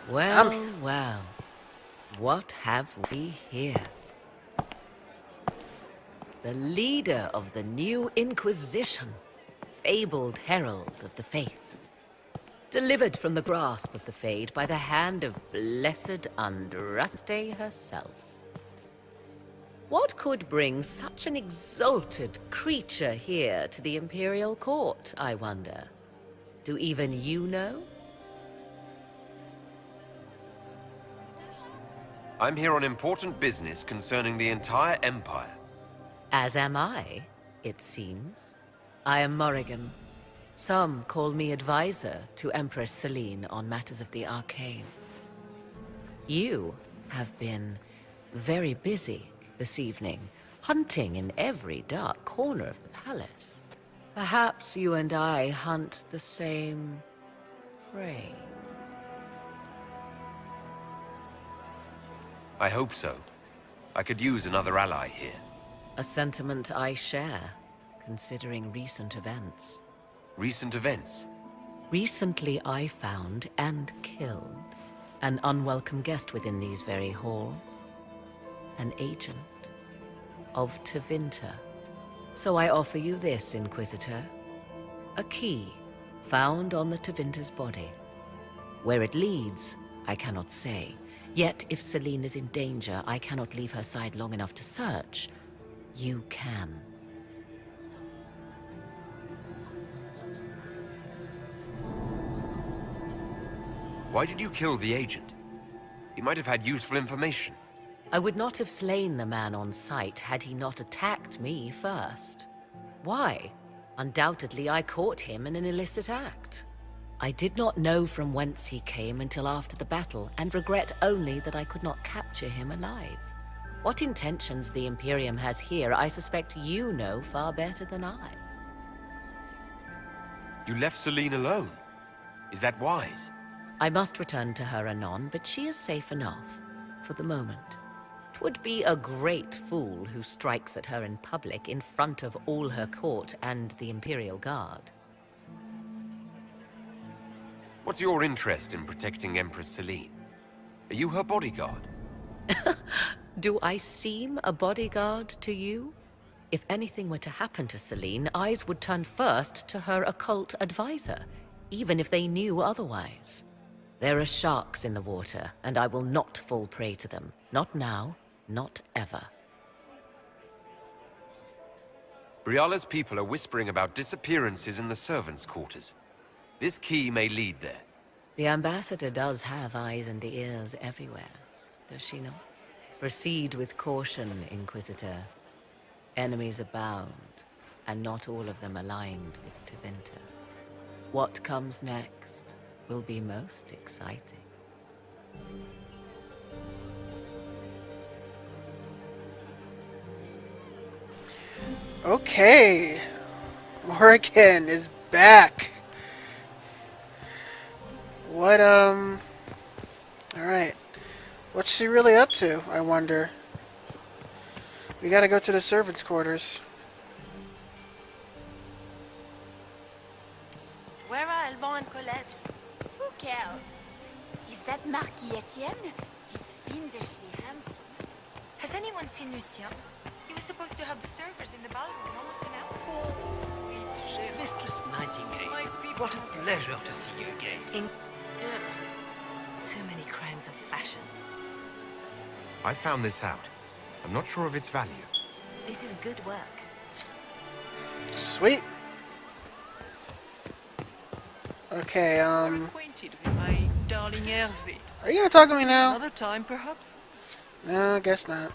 Well, well. What have we here? The leader of the new Inquisition, fabled herald of the faith. Delivered from the grasp of the Fade by the hand of blessed Andraste herself. What could bring such an exalted creature here to the Imperial Court, I wonder? Do even you know? I'm here on important business concerning the entire Empire. As am I, it seems. I am Morrigan. Some call me advisor to Empress Celine on matters of the arcane. You have been very busy this evening, hunting in every dark corner of the palace. Perhaps you and I hunt the same prey. I hope so. I could use another ally here. A sentiment I share, considering recent events. Recent events? Recently I found and killed an unwelcome guest within these very halls. An agent of Tevinter. So I offer you this, Inquisitor. A key found on the Tevinter's body. Where it leads, I cannot say. Yet if Celine is in danger, I cannot leave her side long enough to search. You can. Why did you kill the agent? He might have had useful information. I would not have slain the man on sight had he not attacked me first. Why? Undoubtedly I caught him in an illicit act. I did not know from whence he came until after the battle, and regret only that I could not capture him alive. What intentions the Imperium has here, I suspect you know far better than I. You left Celine alone. Is that wise? I must return to her anon, but she is safe enough, for the moment. 'Twould be a great fool who strikes at her in public in front of all her court and the Imperial Guard. What's your interest in protecting Empress Celine? Are you her bodyguard? Do I seem a bodyguard to you? If anything were to happen to Celine, eyes would turn first to her occult advisor, even if they knew otherwise. There are sharks in the water, and I will not fall prey to them. Not now, not ever. Briala's people are whispering about disappearances in the servants' quarters. This key may lead there. The ambassador does have eyes and ears everywhere, does she not? Proceed with caution, Inquisitor. Enemies abound, and not all of them aligned with Tevinter. What comes next will be most exciting. Okay, Morrigan is back. What, alright. What's she really up to, I wonder? We gotta go to the servants' quarters. Where are Alban and Colette? Who cares? Is that Marquis Etienne? He's fiendishly handsome. Has anyone seen Lucien? He was supposed to have the servers in the ballroom almost an hour. Oh, sweet Mistress Nightingale. What a pleasure to see you again. So many crimes of fashion. I found this out. I'm not sure of its value. This is good work. Sweet. Okay, We're acquainted with my darling Hervé. are you gonna talk to me now? Another time, perhaps? No, I guess not.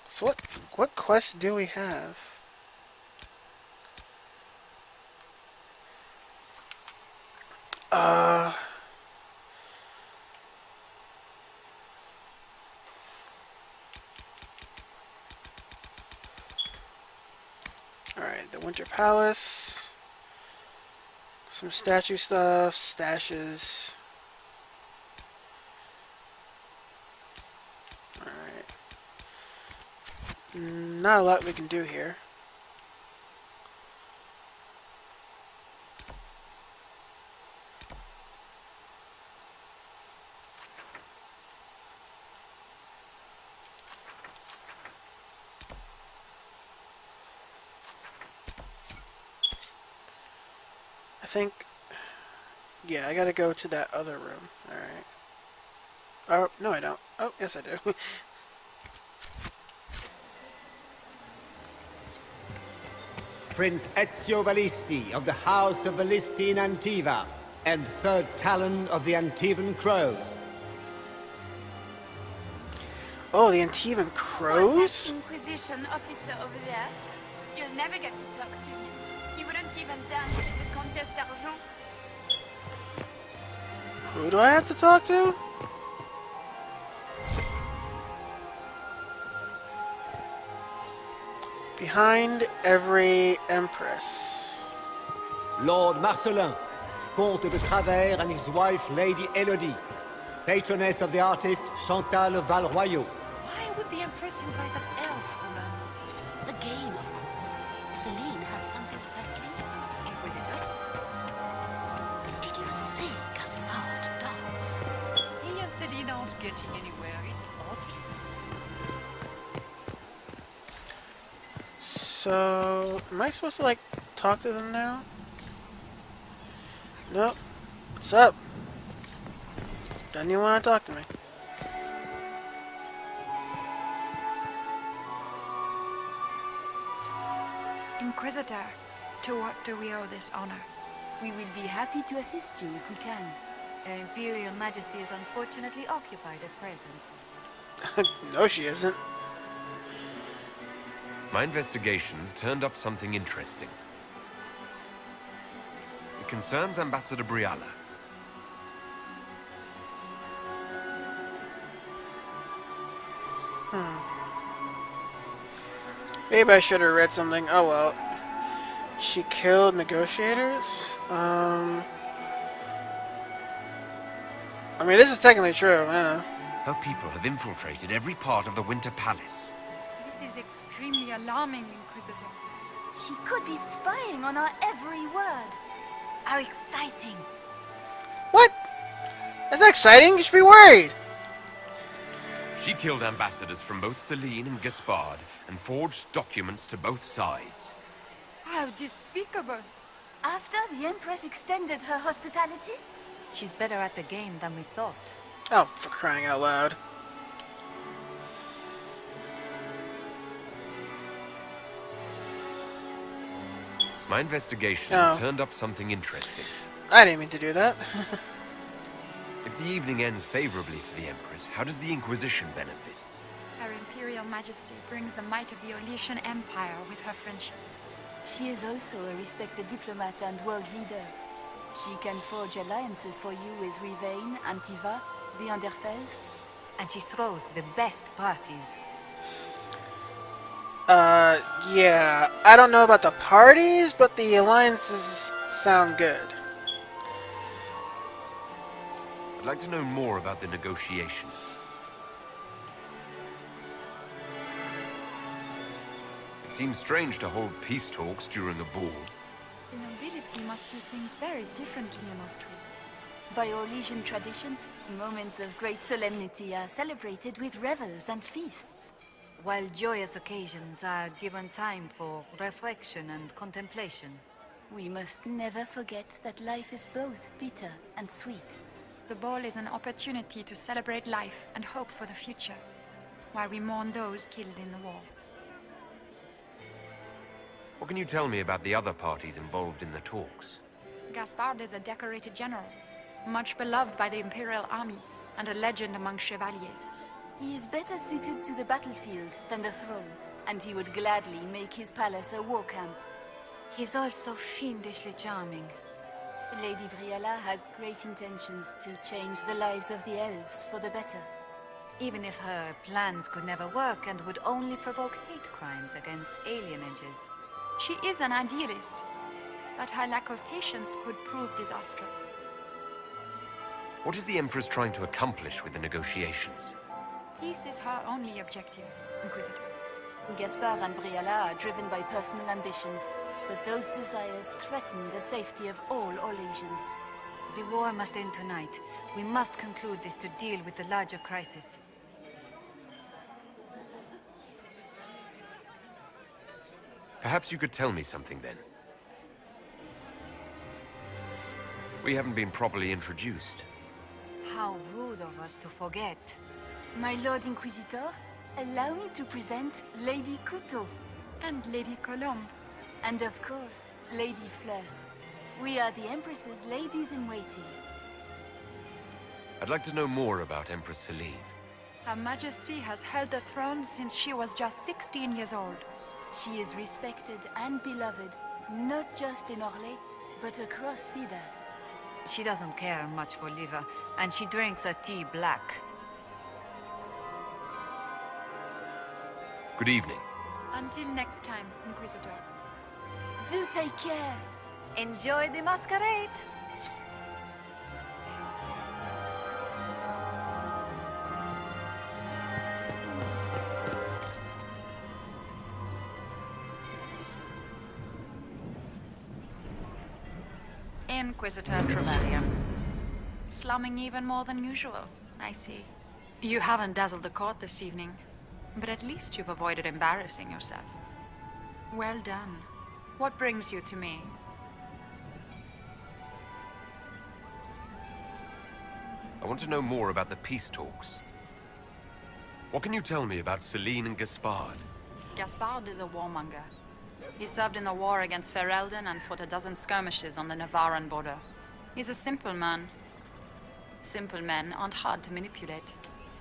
So what quests do we have? Alright, the Winter Palace. Some statue stuff, stashes. Alright. Not a lot we can do here. think... Yeah, I gotta go to that other room. Alright. Oh, no I don't. Oh, yes I do. Prince Ezio Valisti of the House of Valisti in Antiva, and third Talon of the Antivan Crows. Oh, the Antivan Who's Crows? that Inquisition officer over there? You'll never get to talk to him. He wouldn't even dance with the Comtesse d'Argent. Who do I have to talk to? Behind every empress. Lord Marcelin, Comte de Travers, and his wife Lady Elodie, patroness of the artist Chantal Valroyaux. Why would the Empress invite that elf woman? The game, of course. Celine has something up her sleeve. Inquisitor? Did you see Gaspard dance? He and Celine aren't getting anywhere. It's obvious. So, am I supposed to, like, talk to them now? Nope. What's up? Doesn't even want to talk to me. Inquisitor, to what do we owe this honor? We will be happy to assist you if we can. Her Imperial Majesty is unfortunately occupied at present. No, she isn't. My investigations turned up something interesting. It concerns Ambassador Briala. Maybe I should have read something. Oh well. She killed negotiators? I mean, this is technically true, yeah. Her people have infiltrated every part of the Winter Palace. This is extremely alarming, Inquisitor. She could be spying on our every word. How exciting! What? That's not exciting. You should be worried. She killed ambassadors from both Celine and Gaspard and forged documents to both sides. How despicable! After the Empress extended her hospitality? She's better at the game than we thought. Oh, for crying out loud. My investigations Oh. turned up something interesting. I didn't mean to do that. If the evening ends favorably for the Empress, how does the Inquisition benefit? Her Imperial Majesty brings the might of the Olesian Empire with her friendship. She is also a respected diplomat and world leader. She can forge alliances for you with Rivain, Antiva, the Underfells. And she throws the best parties. Yeah. I don't know about the parties, but the alliances sound good. I'd like to know more about the negotiations. It seems strange to hold peace talks during a ball. The nobility must do things very differently in Austria. By Orlesian tradition, moments of great solemnity are celebrated with revels and feasts. While joyous occasions are given time for reflection and contemplation. We must never forget that life is both bitter and sweet. The ball is an opportunity to celebrate life and hope for the future, while we mourn those killed in the war. What can you tell me about the other parties involved in the talks? Gaspard is a decorated general, much beloved by the Imperial Army, and a legend among chevaliers. He is better suited to the battlefield than the throne, and he would gladly make his palace a war camp. He's also fiendishly charming. Lady Briala has great intentions to change the lives of the elves for the better. Even if her plans could never work and would only provoke hate crimes against alienages. She is an idealist, but her lack of patience could prove disastrous. What is the Empress trying to accomplish with the negotiations? Peace is her only objective, Inquisitor. Gaspard and Briala are driven by personal ambitions, but those desires threaten the safety of all Orlesians. The war must end tonight. We must conclude this to deal with the larger crisis. Perhaps you could tell me something then. We haven't been properly introduced. How rude of us to forget. My Lord Inquisitor, allow me to present Lady Couteau. And Lady Colombe. And of course, Lady Fleur. We are the Empress's ladies-in-waiting. I'd like to know more about Empress Celine. Her Majesty has held the throne since she was just 16 years old. She is respected and beloved, not just in Orlais, but across Thedas. She doesn't care much for liver, and she drinks her tea black. Good evening. Until next time, Inquisitor. Do take care! Enjoy the masquerade! Inquisitor Trevelyan. Slumming even more than usual, I see. You haven't dazzled the court this evening, but at least you've avoided embarrassing yourself. Well done. What brings you to me? I want to know more about the peace talks. What can you tell me about Celine and Gaspard? Gaspard is a warmonger. He served in the war against Ferelden and fought a dozen skirmishes on the Navarran border. He's a simple man. Simple men aren't hard to manipulate.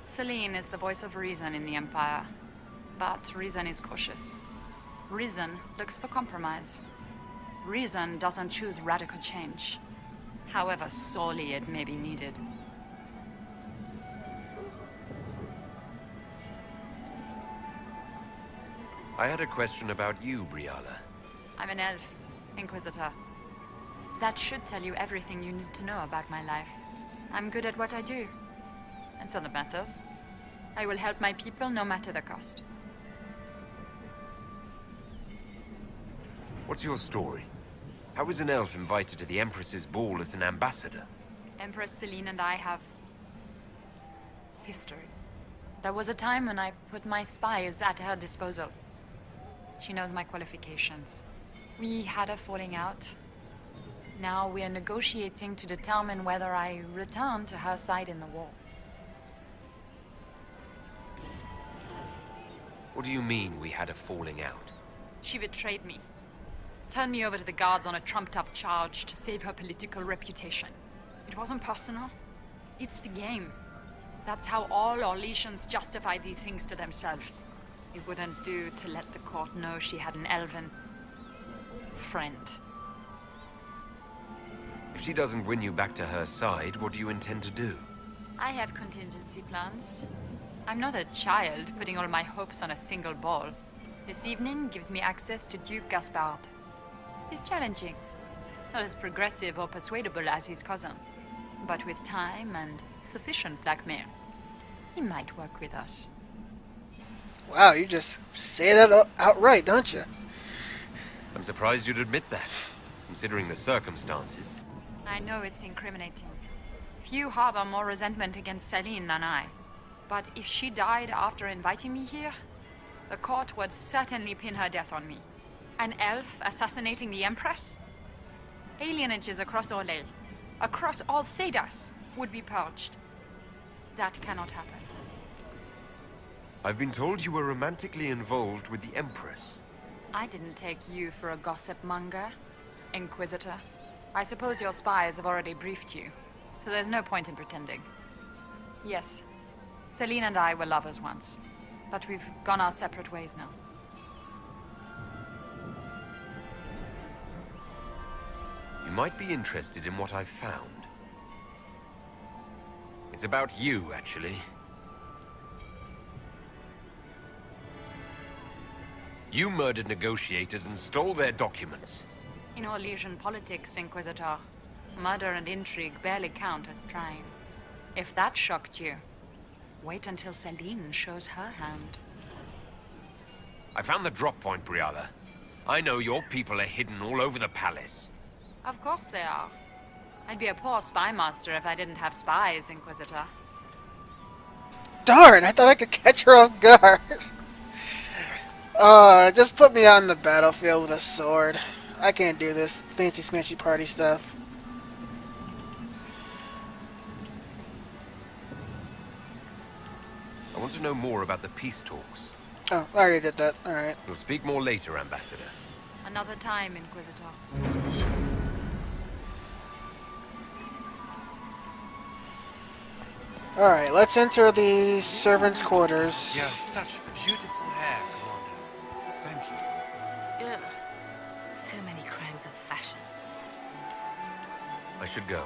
Celine is the voice of reason in the Empire. But reason is cautious. Reason looks for compromise. Reason doesn't choose radical change, however sorely it may be needed. I had a question about you, Briala. I'm an elf, Inquisitor. That should tell you everything you need to know about my life. I'm good at what I do. And so that matters. I will help my people no matter the cost. What's your story? How is an elf invited to the Empress's ball as an ambassador? Empress Celine and I have history. There was a time when I put my spies at her disposal. She knows my qualifications. We had a falling out. Now we are negotiating to determine whether I return to her side in the war. What do you mean we had a falling out? She betrayed me. Turned me over to the guards on a trumped-up charge to save her political reputation. It wasn't personal. It's the game. That's how all Orlesians justify these things to themselves. It wouldn't do to let the court know she had an elven friend. If she doesn't win you back to her side, what do you intend to do? I have contingency plans. I'm not a child putting all my hopes on a single ball. This evening gives me access to Duke Gaspard. He's challenging. Not as progressive or persuadable as his cousin. But with time and sufficient blackmail, he might work with us. Wow, you just say that outright, don't you? I'm surprised you'd admit that, considering the circumstances. I know it's incriminating. Few harbor more resentment against Celine than I. But if she died after inviting me here, the court would certainly pin her death on me. An elf assassinating the Empress? Alienages across Orlais, across all Thedas, would be purged. That cannot happen. I've been told you were romantically involved with the Empress. I didn't take you for a gossip monger, Inquisitor. I suppose your spies have already briefed you, so there's no point in pretending. Yes, Celine and I were lovers once, but we've gone our separate ways now. You might be interested in what I've found. It's about you, actually. You murdered negotiators and stole their documents. In Orlesian politics, Inquisitor, murder and intrigue barely count as trying. If that shocked you, wait until Celine shows her hand. I found the drop point, Briala. I know your people are hidden all over the palace. Of course they are. I'd be a poor spy master if I didn't have spies, Inquisitor. Darn, I thought I could catch her off guard. Just put me out on the battlefield with a sword. I can't do this fancy smashy party stuff. want to know more about the peace talks? Oh, I already did that. Alright. We'll speak more later, Ambassador. Another time, Inquisitor. Alright, let's enter the servants' quarters. You have such beautiful hair, Commander. Thank you. Yeah. So many crimes of fashion. I should go.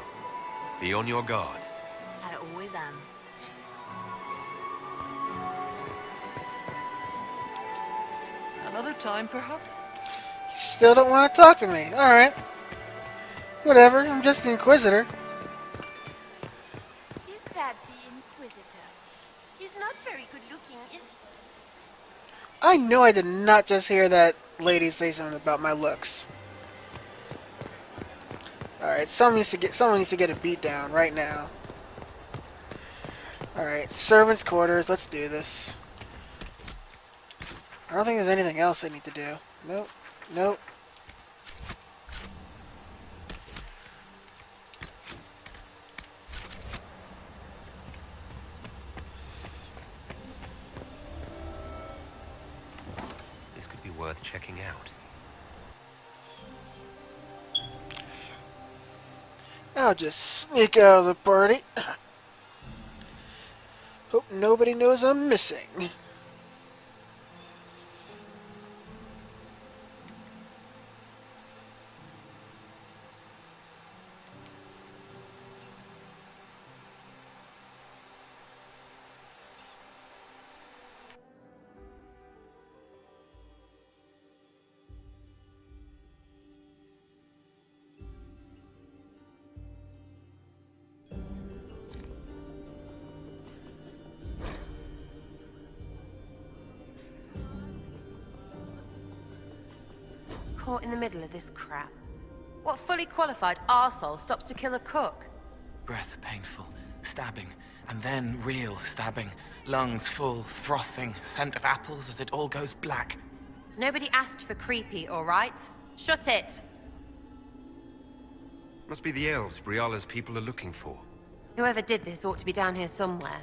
Be on your guard. I always am. Another time, perhaps? You still don't want to talk to me. Alright. Whatever, I'm just the Inquisitor. Is that the Inquisitor? He's not very good looking, is he? I know I did not just hear that lady say something about my looks. Alright, someone needs to get a beat down right now. Alright, servants' quarters, let's do this. I don't think there's anything else I need to do. Nope. Nope. This could be worth checking out. I'll just sneak out of the party. Hope nobody knows I'm missing. Caught in the middle of this crap. What fully qualified arsehole stops to kill a cook? Breath painful, stabbing, and then real stabbing. Lungs full, frothing, scent of apples as it all goes black. Nobody asked for creepy, all right? Shut it! Must be the elves Briala's people are looking for. Whoever did this ought to be down here somewhere.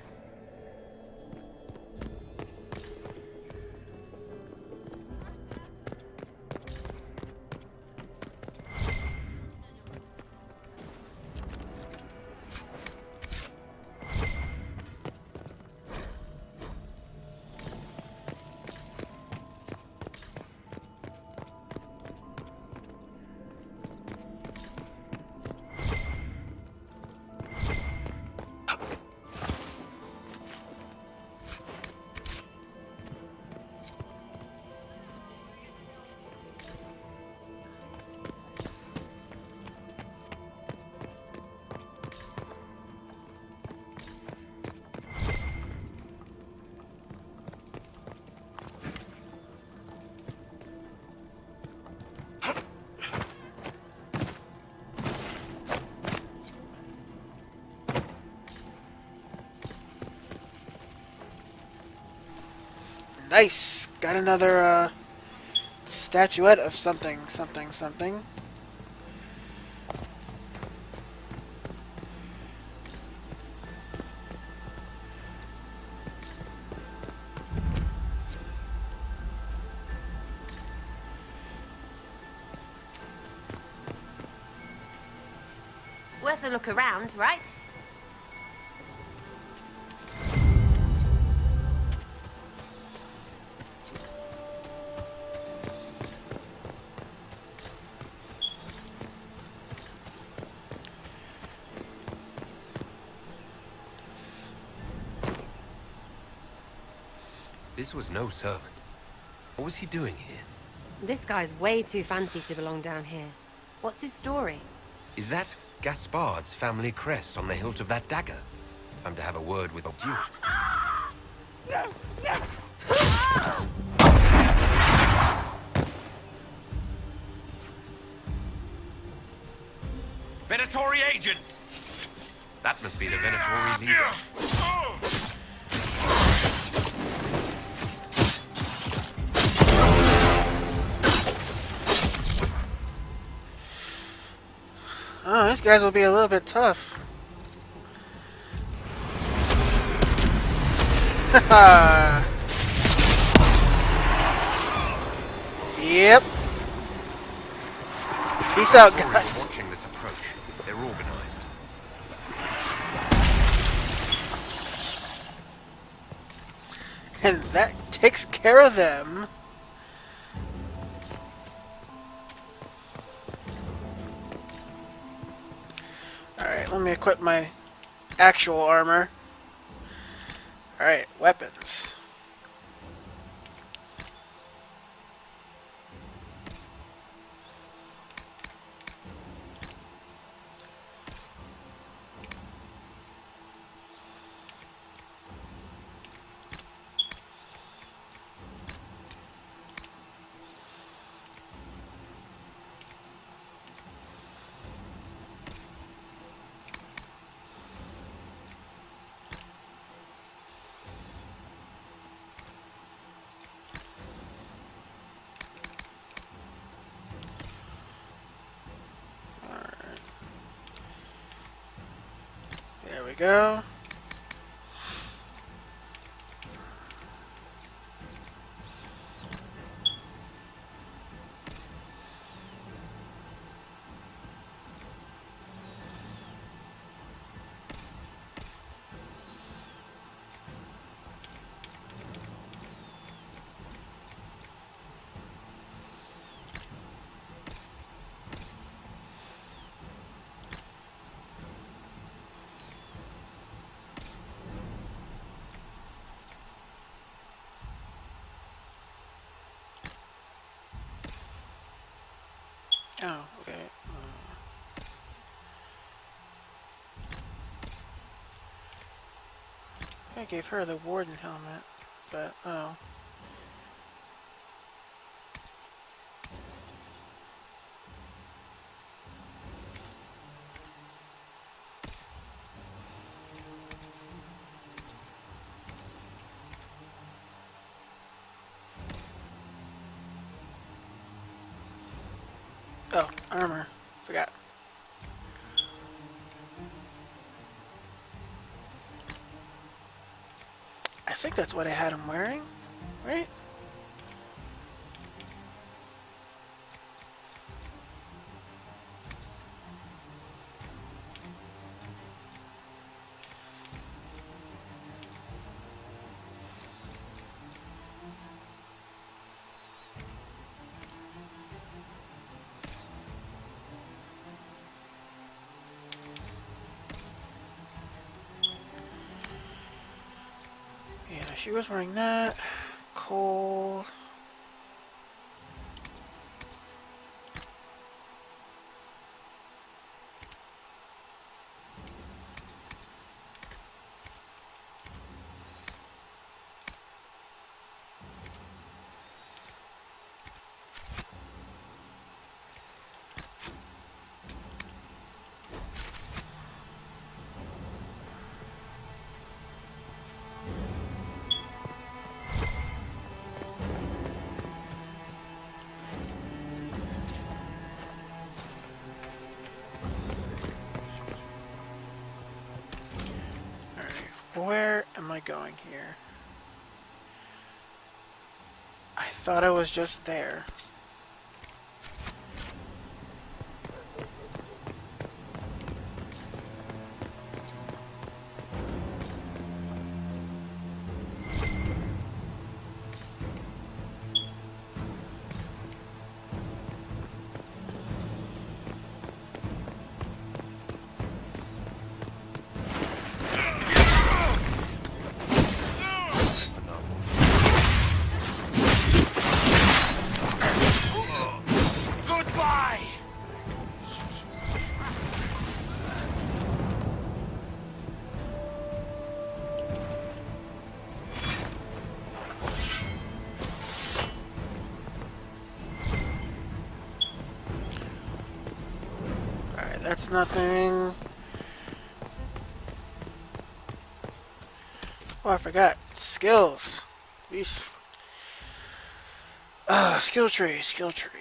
Nice! Got another, statuette of something, something, something. Worth a look around, right? This was no servant. What was he doing here? This guy's way too fancy to belong down here. What's his story? Is that Gaspard's family crest on the hilt of that dagger? Time to have a word with Duke. Venatori agents! That must be the Venatori leader. Oh, these guys will be a little bit tough. Yep. Peace out, Victorians guys. watching this approach. They're organized. And that takes care of them. Alright, let me equip my actual armor. Alright, weapons. There we go. Oh, okay. I gave her the warden helmet, but oh. Oh, armor. Forgot. I think that's what I had him wearing, right? Yeah, she was wearing that. Cole. Where am I going here? I thought I was just there. That's nothing. Oh, I forgot. Skills. Yeesh. Skill tree, skill tree.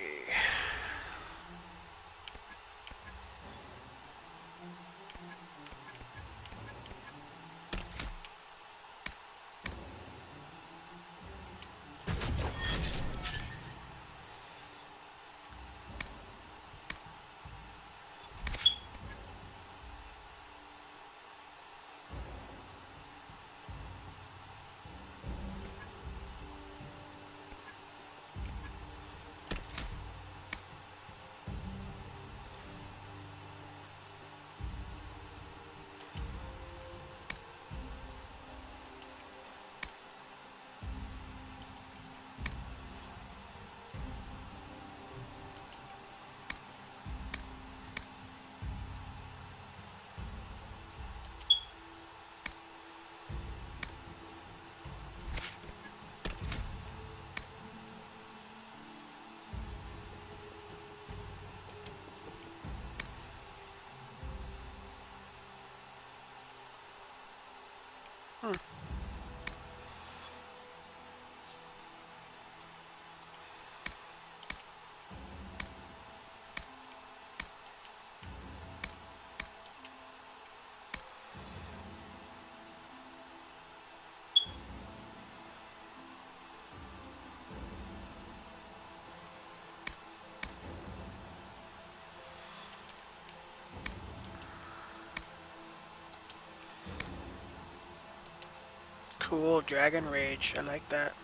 Cool, Dragon Rage. I like that.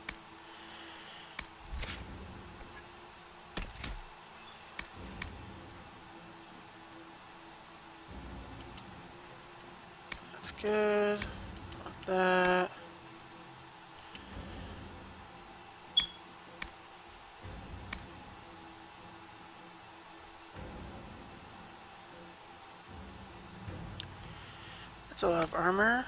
That's good. Like that. That's a lot of armor.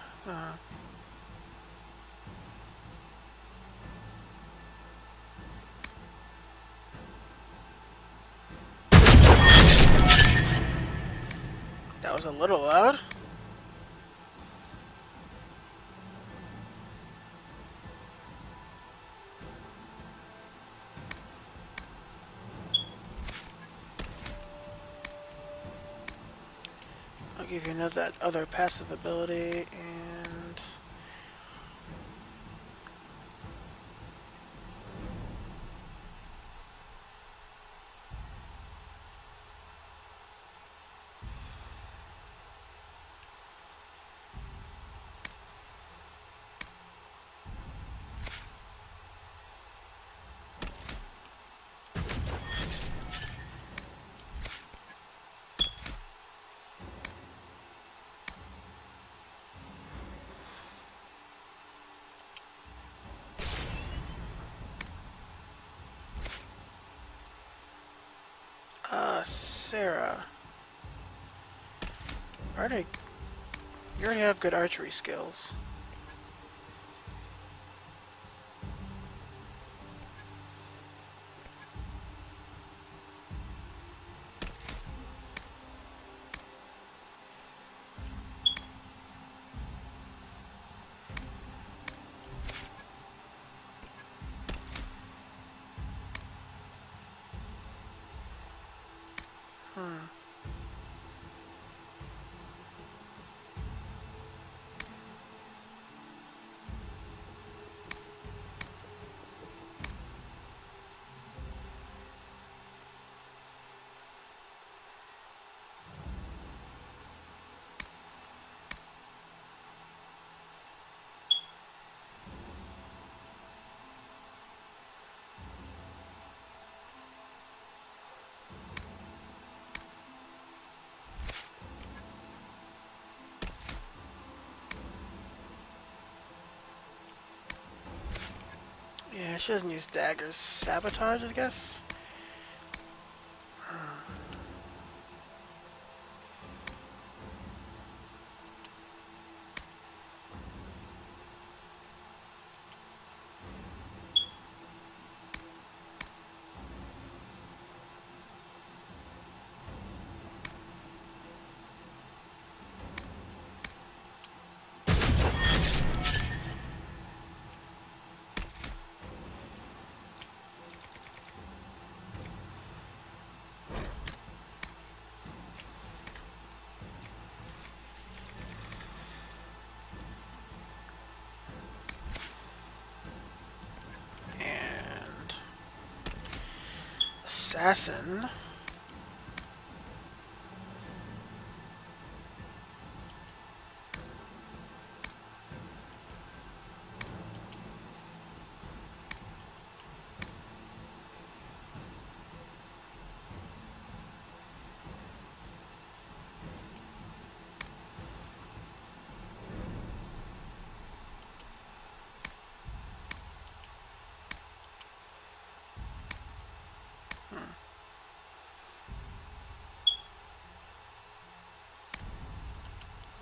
That was a little loud. I'll give you another that other passive ability and Sarah. Alright, you already have good archery skills. Yeah, she doesn't use daggers. Sabotage, I guess? Assassin.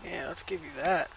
Yeah, let's give you that.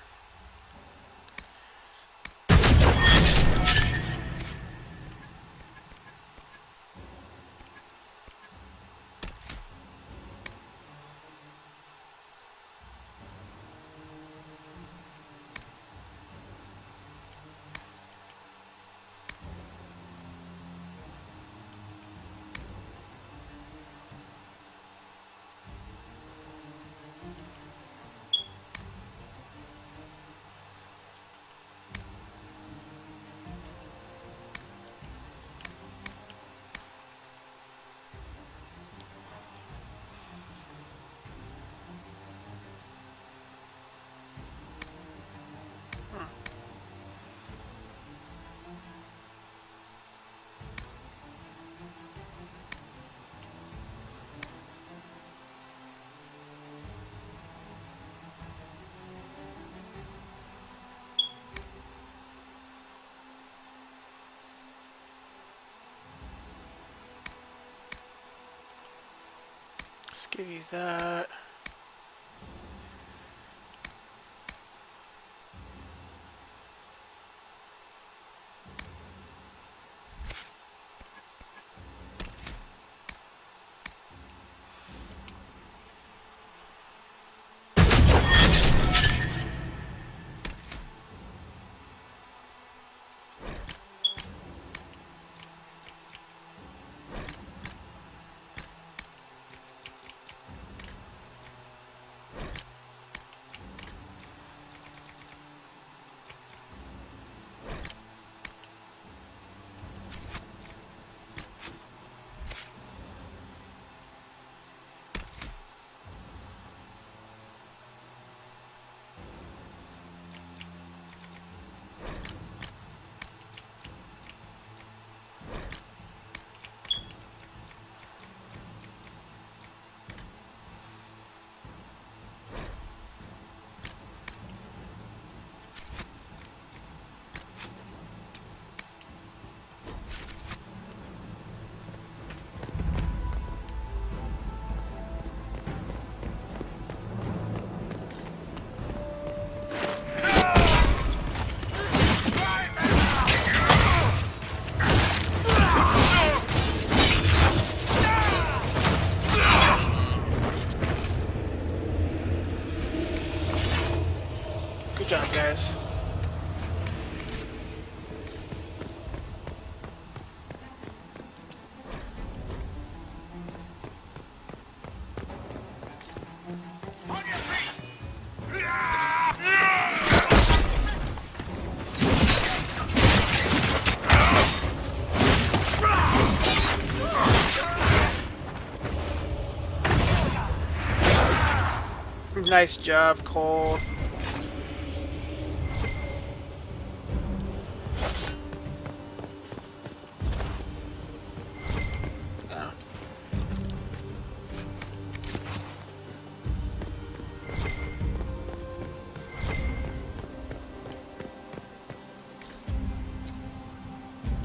Give you that. Good job, guys. Nice job, Cole.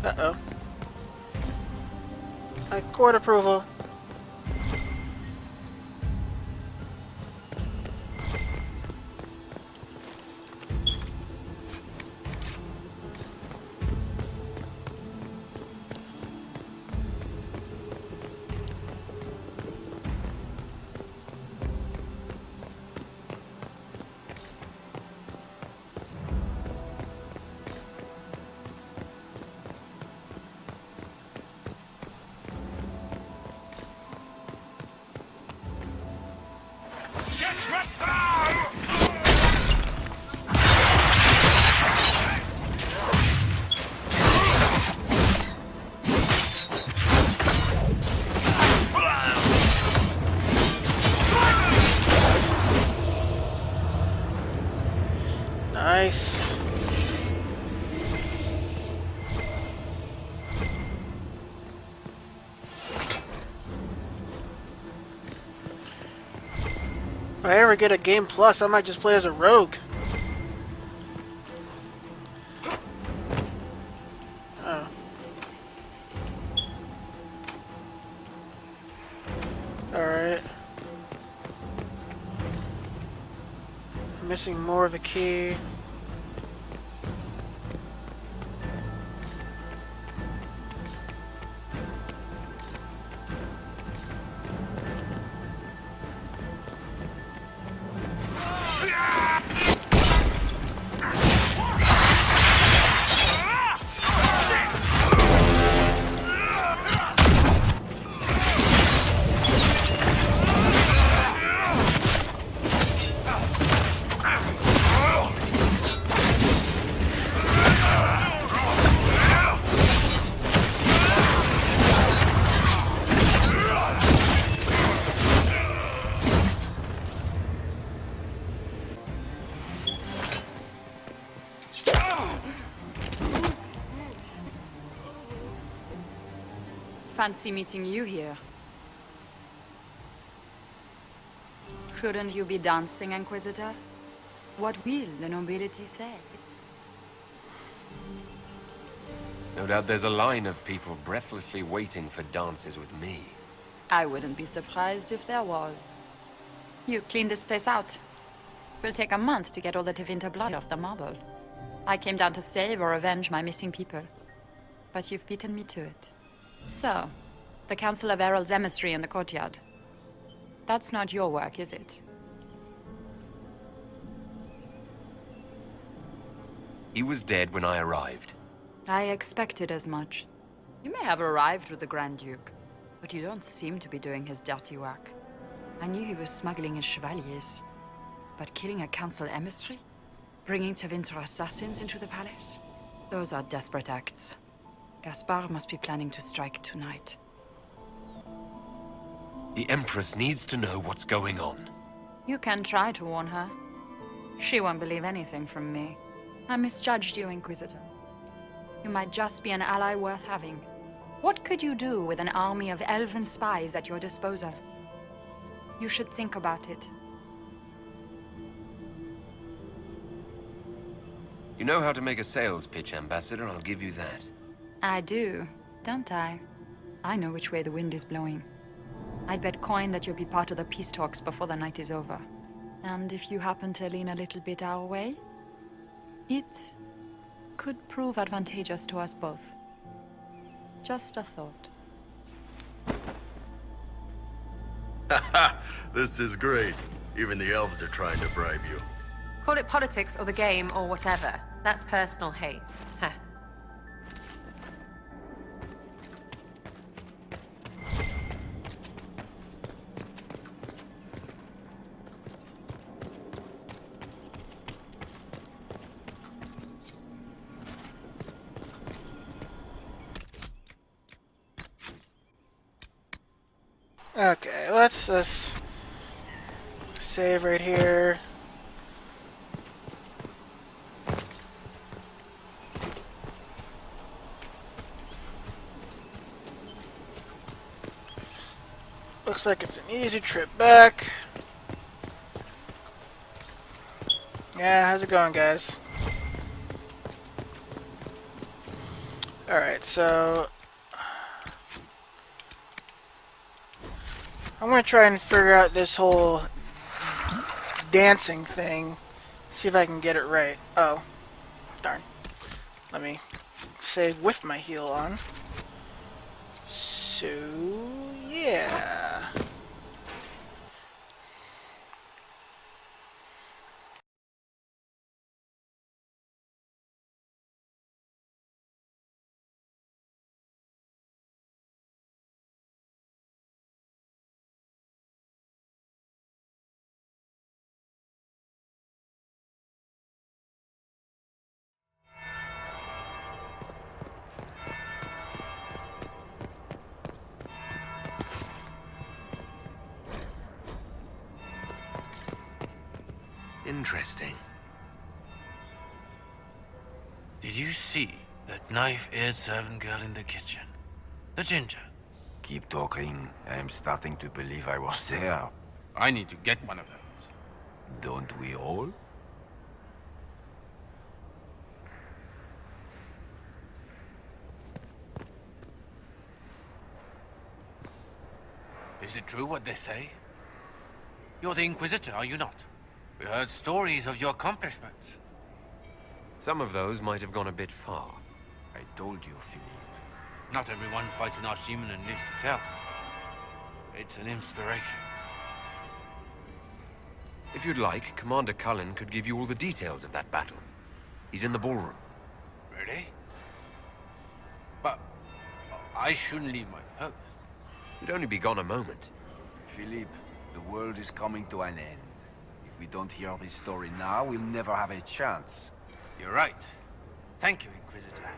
Uh-oh. Court approval. Nice. If I ever get a Game Plus, I might just play as a rogue. Oh. Alright. Missing more of a key. Fancy meeting you here. Shouldn't you be dancing, Inquisitor? What will the nobility say? No doubt there's a line of people breathlessly waiting for dances with me. I wouldn't be surprised if there was. You clean this place out. Will take a month to get all the Tevinter blood off the marble. I came down to save or avenge my missing people. But you've beaten me to it. So, the Council of Herald's emissary in the courtyard. That's not your work, is it? He was dead when I arrived. I expected as much. You may have arrived with the Grand Duke, but you don't seem to be doing his dirty work. I knew he was smuggling his chevaliers. But killing a council emissary? Bringing Tevinter assassins into the palace? Those are desperate acts. Gaspard must be planning to strike tonight. The Empress needs to know what's going on. You can try to warn her. She won't believe anything from me. I misjudged you, Inquisitor. You might just be an ally worth having. What could you do with an army of elven spies at your disposal? You should think about it. You know how to make a sales pitch, Ambassador, I'll give you that. I do, don't I? I know which way the wind is blowing. I'd bet coin that you'll be part of the peace talks before the night is over. And if you happen to lean a little bit our way, it could prove advantageous to us both. Just a thought. This is great. Even the elves are trying to bribe you. Call it politics or the game or whatever. That's personal hate. Heh. Okay, let's just save right here. Looks like it's an easy trip back. Yeah, how's it going, guys? Alright, so I'm gonna try and figure out this whole dancing thing. See if I can get it right. Oh, darn. Let me save with my heel on. So, yeah. Interesting. Did you see that knife-eared servant girl in the kitchen? The ginger. Keep talking. I'm starting to believe I was there. I need to get one of those. Don't we all? Is it true what they say? You're the Inquisitor, are you not? We heard stories of your accomplishments. Some of those might have gone a bit far. I told you, Philippe. Not everyone fights an archdemon and lives to tell. It's an inspiration. If you'd like, Commander Cullen could give you all the details of that battle. He's in the ballroom. Really? But I shouldn't leave my post. You'd only be gone a moment. Philippe, the world is coming to an end. If we don't hear this story now, we'll never have a chance. You're right. Thank you, Inquisitor.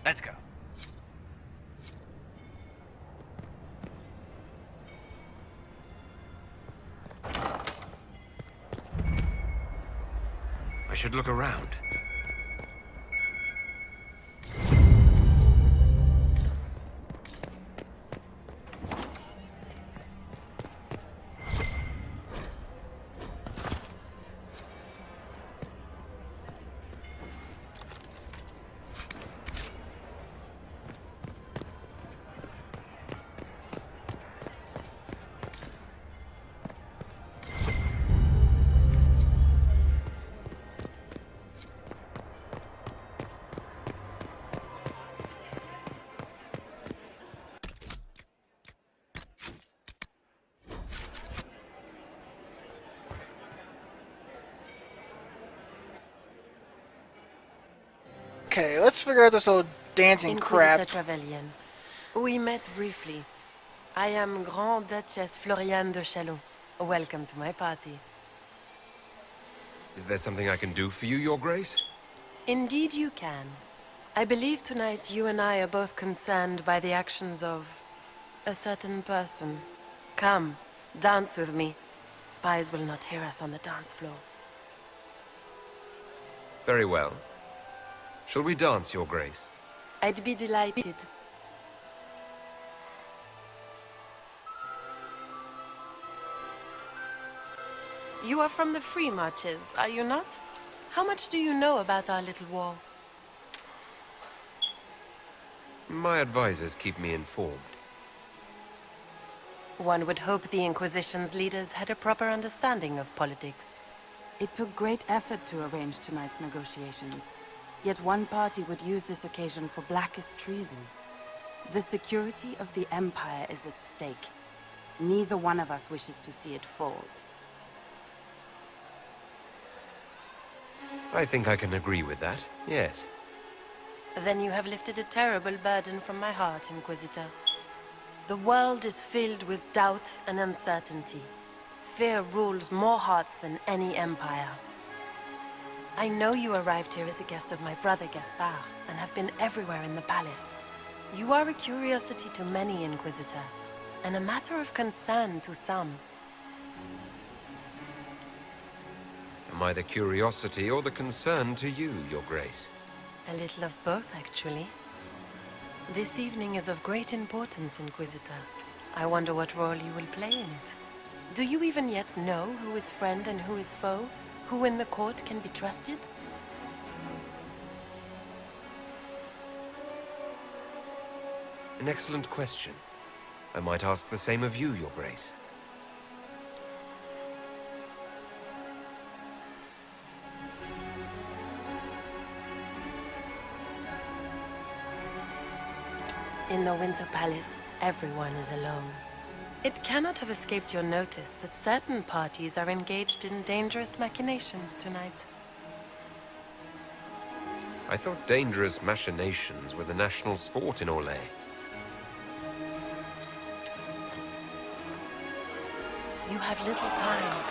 Let's go. I should look around. Okay, let's figure out this old dancing crap. Inquisitor Trevelyan. We met briefly. I am Grand Duchess Floriane de Chalon. Welcome to my party. Is there something I can do for you, Your Grace? Indeed you can. I believe tonight you and I are both concerned by the actions of a certain person. Come, dance with me. Spies will not hear us on the dance floor. Very well. Shall we dance, Your Grace? I'd be delighted. You are from the Free Marches, are you not? How much do you know about our little war? My advisors keep me informed. One would hope the Inquisition's leaders had a proper understanding of politics. It took great effort to arrange tonight's negotiations. Yet one party would use this occasion for blackest treason. The security of the Empire is at stake. Neither one of us wishes to see it fall. I think I can agree with that, yes. Then you have lifted a terrible burden from my heart, Inquisitor. The world is filled with doubt and uncertainty. Fear rules more hearts than any empire. I know you arrived here as a guest of my brother Gaspard, and have been everywhere in the palace. You are a curiosity to many, Inquisitor, and a matter of concern to some. Am I the curiosity or the concern to you, Your Grace? A little of both, actually. This evening is of great importance, Inquisitor. I wonder what role you will play in it. Do you even yet know who is friend and who is foe? Who in the court can be trusted? An excellent question. I might ask the same of you, Your Grace. In the Winter Palace, everyone is alone. It cannot have escaped your notice that certain parties are engaged in dangerous machinations tonight. I thought dangerous machinations were the national sport in Orlais. You have little time.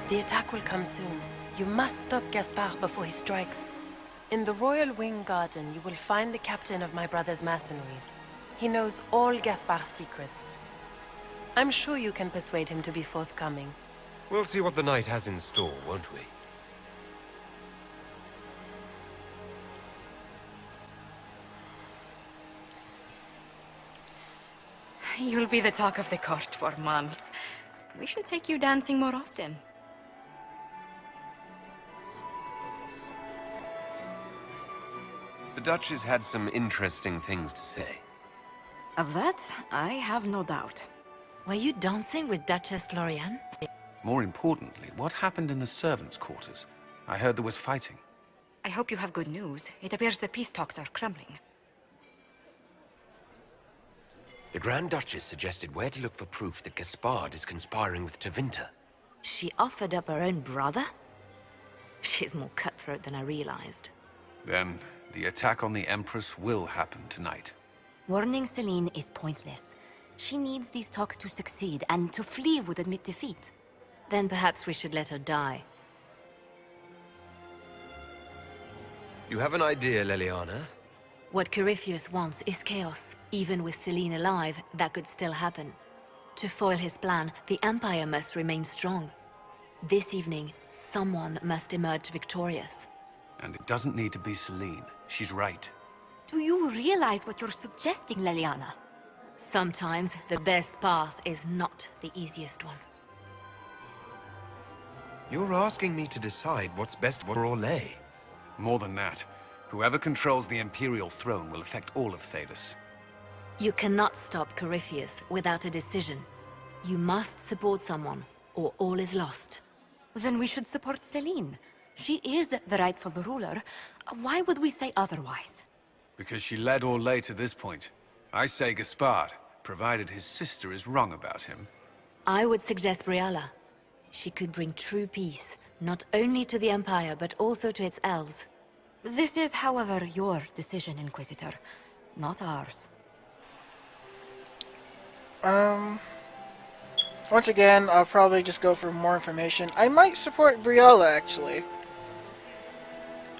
The attack will come soon. You must stop Gaspard before he strikes. In the Royal Wing Garden, you will find the captain of my brother's mercenaries. He knows all Gaspard's secrets. I'm sure you can persuade him to be forthcoming. We'll see what the night has in store, won't we? You'll be the talk of the court for months. We should take you dancing more often. The Duchess had some interesting things to say. Of that, I have no doubt. Were you dancing with Duchess Floriane? More importantly, what happened in the servants' quarters? I heard there was fighting. I hope you have good news. It appears the peace talks are crumbling. The Grand Duchess suggested where to look for proof that Gaspard is conspiring with Tevinter. She offered up her own brother? She's more cutthroat than I realized. Then, the attack on the Empress will happen tonight. Warning Celine is pointless. She needs these talks to succeed, and to flee would admit defeat. Then perhaps we should let her die. You have an idea, Leliana? What Corypheus wants is chaos. Even with Celine alive, that could still happen. To foil his plan, the Empire must remain strong. This evening, someone must emerge victorious. And it doesn't need to be Celine. She's right. Do you realize what you're suggesting, Leliana? Sometimes the best path is not the easiest one. You're asking me to decide what's best for Orlais. More than that, whoever controls the Imperial throne will affect all of Thedas. You cannot stop Corypheus without a decision. You must support someone, or all is lost. Then we should support Celine. She is the rightful ruler. Why would we say otherwise? Because she led Orlais to this point. I say Gaspard, provided his sister is wrong about him. I would suggest Briala. She could bring true peace, Not only to the Empire, but also to its elves. This is, however, your decision, Inquisitor, not ours. Once again, I'll probably just go for more information. I might support Briella, actually.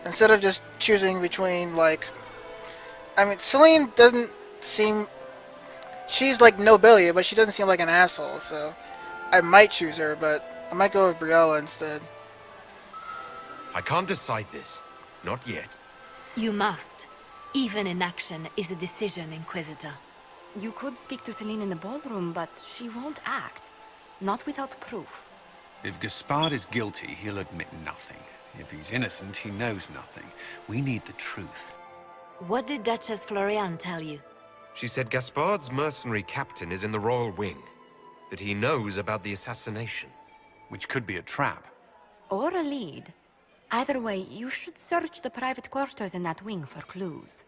Instead of just choosing between, like... I mean, Celine doesn't seem... She's like nobility, but she doesn't seem like an asshole, so... I might choose her, but I might go with Briella instead. I can't decide this. Not yet. You must. Even inaction is a decision, Inquisitor. You could speak to Celine in the ballroom, but she won't act. Not without proof. If Gaspard is guilty, he'll admit nothing. If he's innocent, he knows nothing. We need the truth. What did Duchess Florian tell you? She said Gaspard's mercenary captain is in the royal wing. That he knows about the assassination. Which could be a trap. Or a lead. Either way, you should search the private quarters in that wing for clues.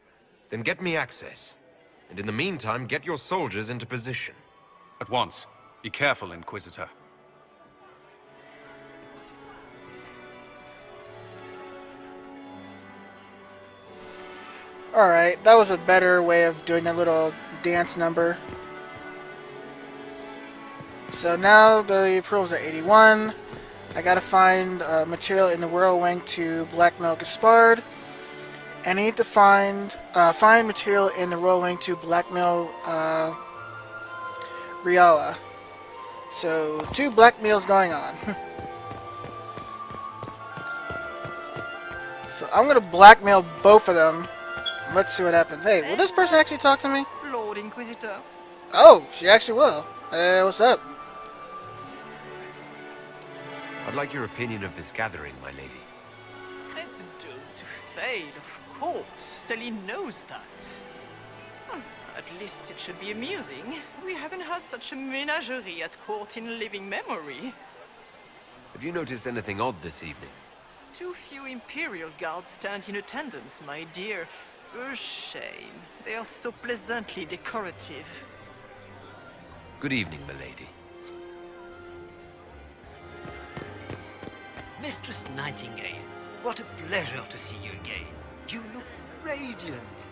Then get me access. And in the meantime, get your soldiers into position. At once. Be careful, Inquisitor. Alright, that was a better way of doing a little dance number. So now the approvals are 81. I gotta find material in the Royal Wing to blackmail Gaspard. And I need to find material in the Royal Wing to blackmail Briella. So 2 blackmails going on. So I'm gonna blackmail both of them. Let's see what happens. Hey, will this person actually talk to me? Lord Inquisitor. Oh, she actually will. Hey, what's up? I'd like your opinion of this gathering, my lady. It's doomed to fail, of course. Celine knows that. At least it should be amusing. We haven't had such a menagerie at court in living memory. Have you noticed anything odd this evening? Too few Imperial guards stand in attendance, my dear. A shame. They are so pleasantly decorative. Good evening, milady. Mistress Nightingale, what a pleasure to see you again. You look radiant.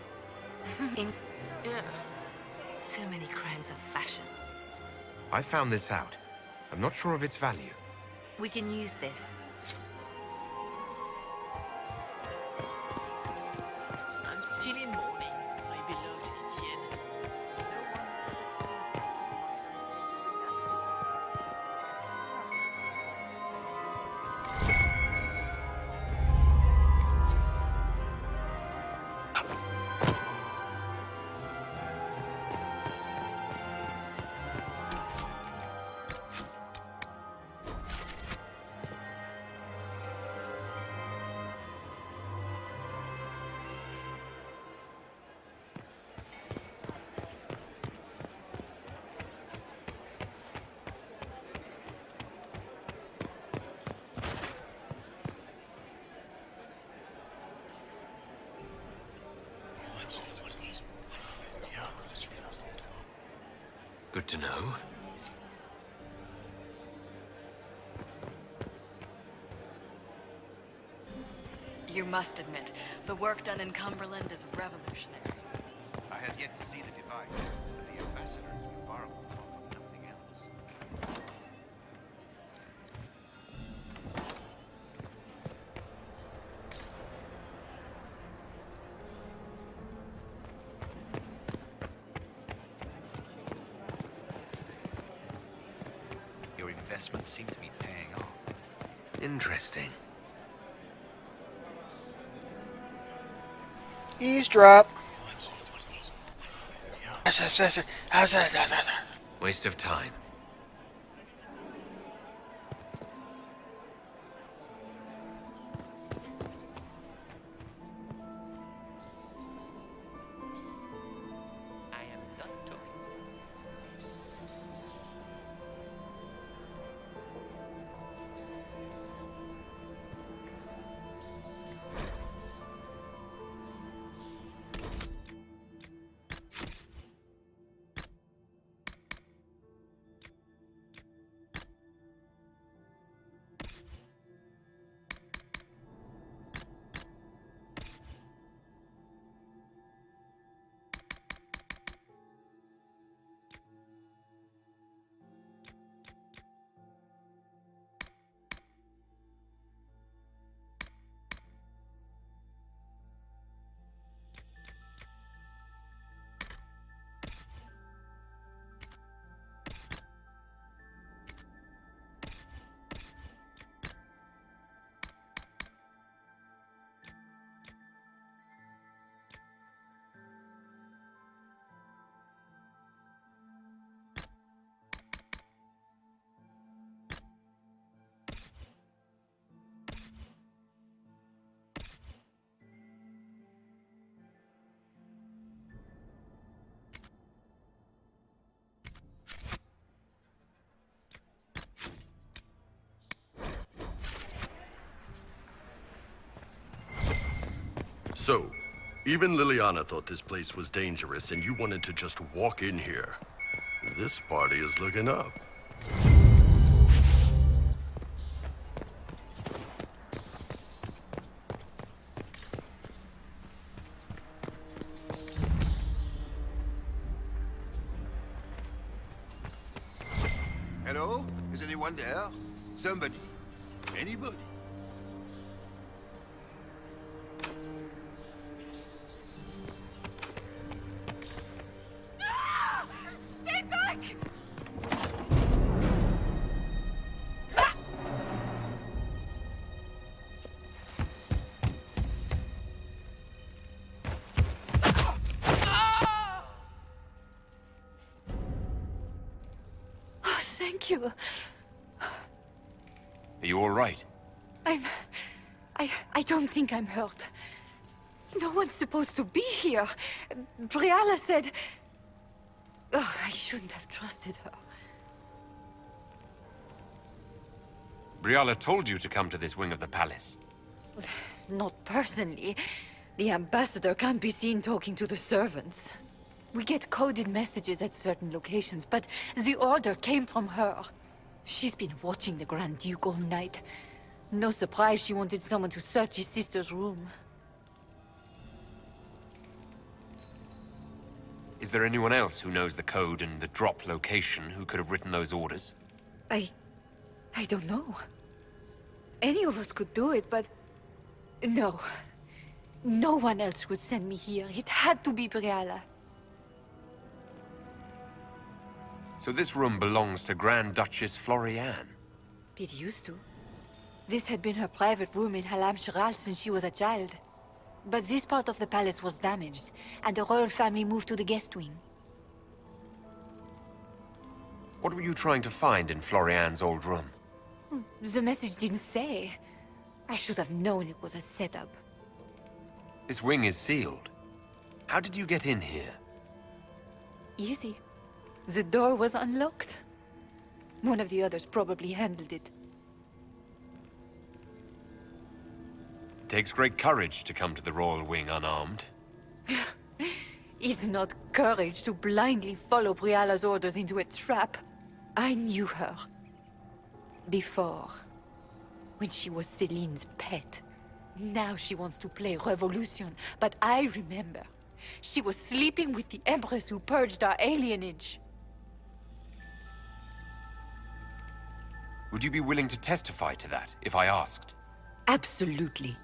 Yeah. So many crimes of fashion. I found this out. I'm not sure of its value. We can use this. I'm still in mourning for my beloved Etienne. Good to know. You must admit, the work done in Cumberland is revolutionary. I had yet to see the device, but the ambassadors would borrow the talk of nothing else. Your investments seem to be paying off. Interesting. Eavesdrop. Waste of time. I am not talking. So, even Liliana thought this place was dangerous and you wanted to just walk in here. This party is looking up. Hello? Is anyone there? Somebody. Anybody? Stay back! Oh, thank you. Are you all right? I don't think I'm hurt. No one's supposed to be here. Briala said... Oh, I shouldn't have trusted her. Briala told you to come to this wing of the palace. Not personally. The ambassador can't be seen talking to the servants. We get coded messages at certain locations, but the order came from her. She's been watching the Grand Duke all night. No surprise she wanted someone to search his sister's room. Is there anyone else who knows the code and the drop location who could have written those orders? I don't know. Any of us could do it, but... No. No one else would send me here. It had to be Briala. So this room belongs to Grand Duchess Floriane? It used to. This had been her private room in Halam Shiral since she was a child. But this part of the palace was damaged, and the royal family moved to the guest wing. What were you trying to find in Floriane's old room? The message didn't say. I should have known it was a setup. This wing is sealed. How did you get in here? Easy. The door was unlocked. One of the others probably handled it. It takes great courage to come to the royal wing unarmed. It's not courage to blindly follow Briala's orders into a trap. I knew her. Before. When she was Celine's pet. Now she wants to play Revolution, but I remember. She was sleeping with the Empress who purged our alienage. Would you be willing to testify to that, if I asked? Absolutely.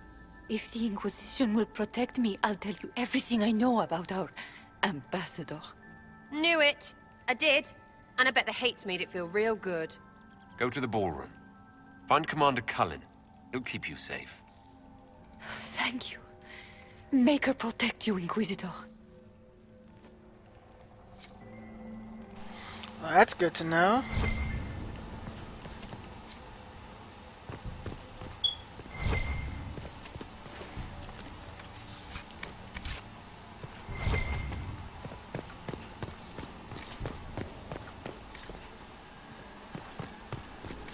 If the Inquisition will protect me, I'll tell you everything I know about our ambassador. Knew it. I did. And I bet the hates made it feel real good. Go to the ballroom. Find Commander Cullen. He'll keep you safe. Thank you. Make her protect you, Inquisitor. Well, that's good to know.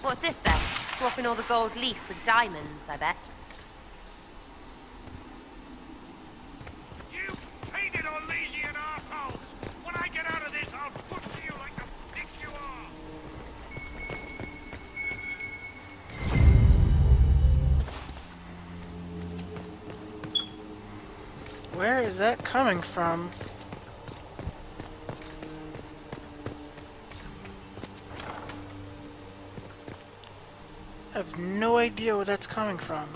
What's this then? Swapping all the gold leaf with diamonds, I bet. You painted Orlesian assholes! When I get out of this, I'll butcher you like the pig you are! Where is that coming from? I have no idea where that's coming from.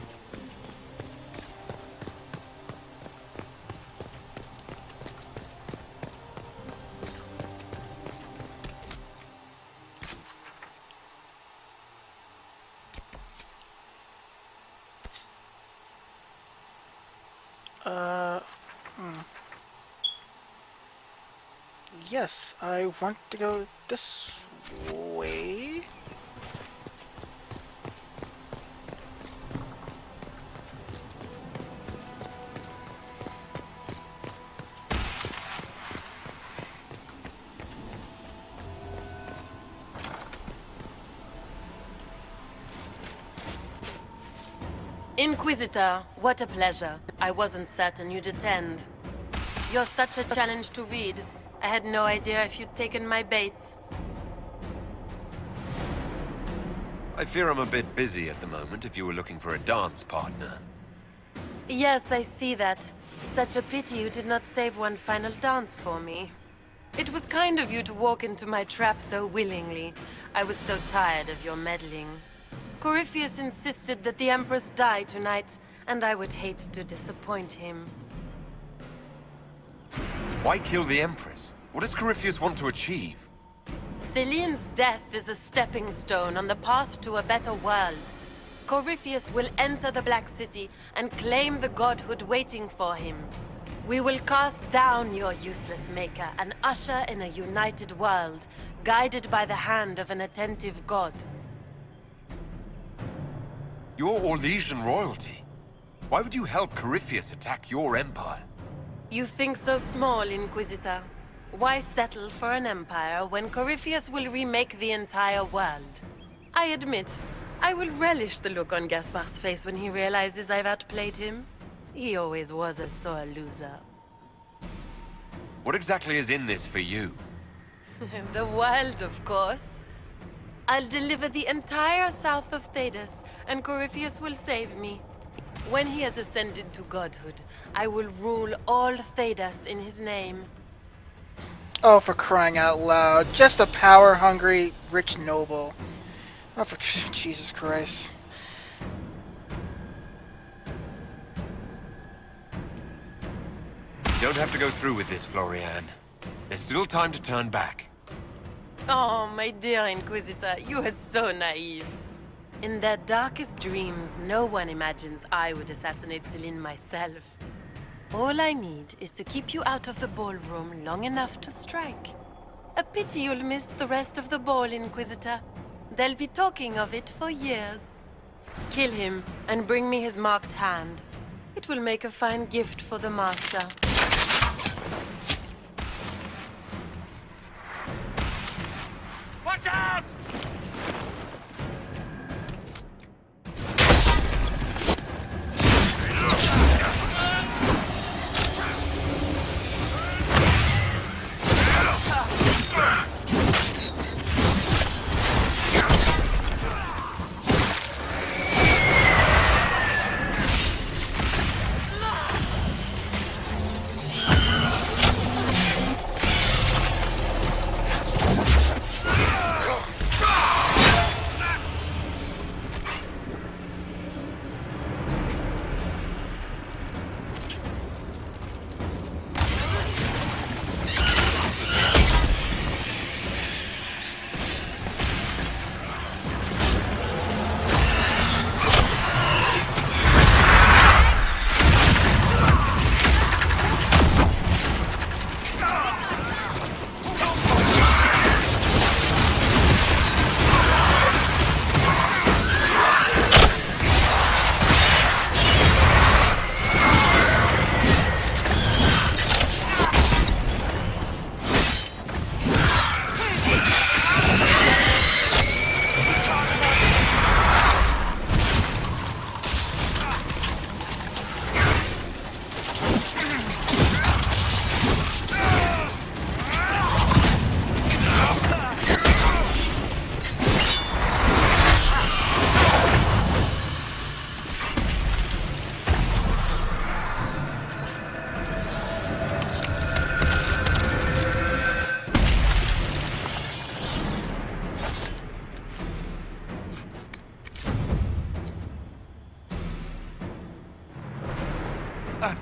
Yes, I want to go this way. Inquisitor, what a pleasure. I wasn't certain you'd attend. You're such a challenge to read. I had no idea if you'd taken my bait. I fear I'm a bit busy at the moment if you were looking for a dance partner. Yes, I see that. Such a pity you did not save one final dance for me. It was kind of you to walk into my trap so willingly. I was so tired of your meddling. Corypheus insisted that the Empress die tonight, and I would hate to disappoint him. Why kill the Empress? What does Corypheus want to achieve? Celine's death is a stepping stone on the path to a better world. Corypheus will enter the Black City and claim the godhood waiting for him. We will cast down your useless maker and usher in a united world, guided by the hand of an attentive god. You're Orlesian royalty. Why would you help Corypheus attack your empire? You think so small, Inquisitor. Why settle for an empire when Corypheus will remake the entire world? I admit, I will relish the look on Gaspard's face when he realizes I've outplayed him. He always was a sore loser. What exactly is in this for you? The world, of course. I'll deliver the entire south of Thedas, and Corypheus will save me. When he has ascended to godhood, I will rule all Thedas in his name. Oh, for crying out loud. Just a power-hungry, rich noble. Oh, for Jesus Christ. You don't have to go through with this, Florian. There's still time to turn back. Oh, my dear Inquisitor, you are so naive. In their darkest dreams, no one imagines I would assassinate Celine myself. All I need is to keep you out of the ballroom long enough to strike. A pity you'll miss the rest of the ball, Inquisitor. They'll be talking of it for years. Kill him and bring me his marked hand. It will make a fine gift for the Master. Watch out!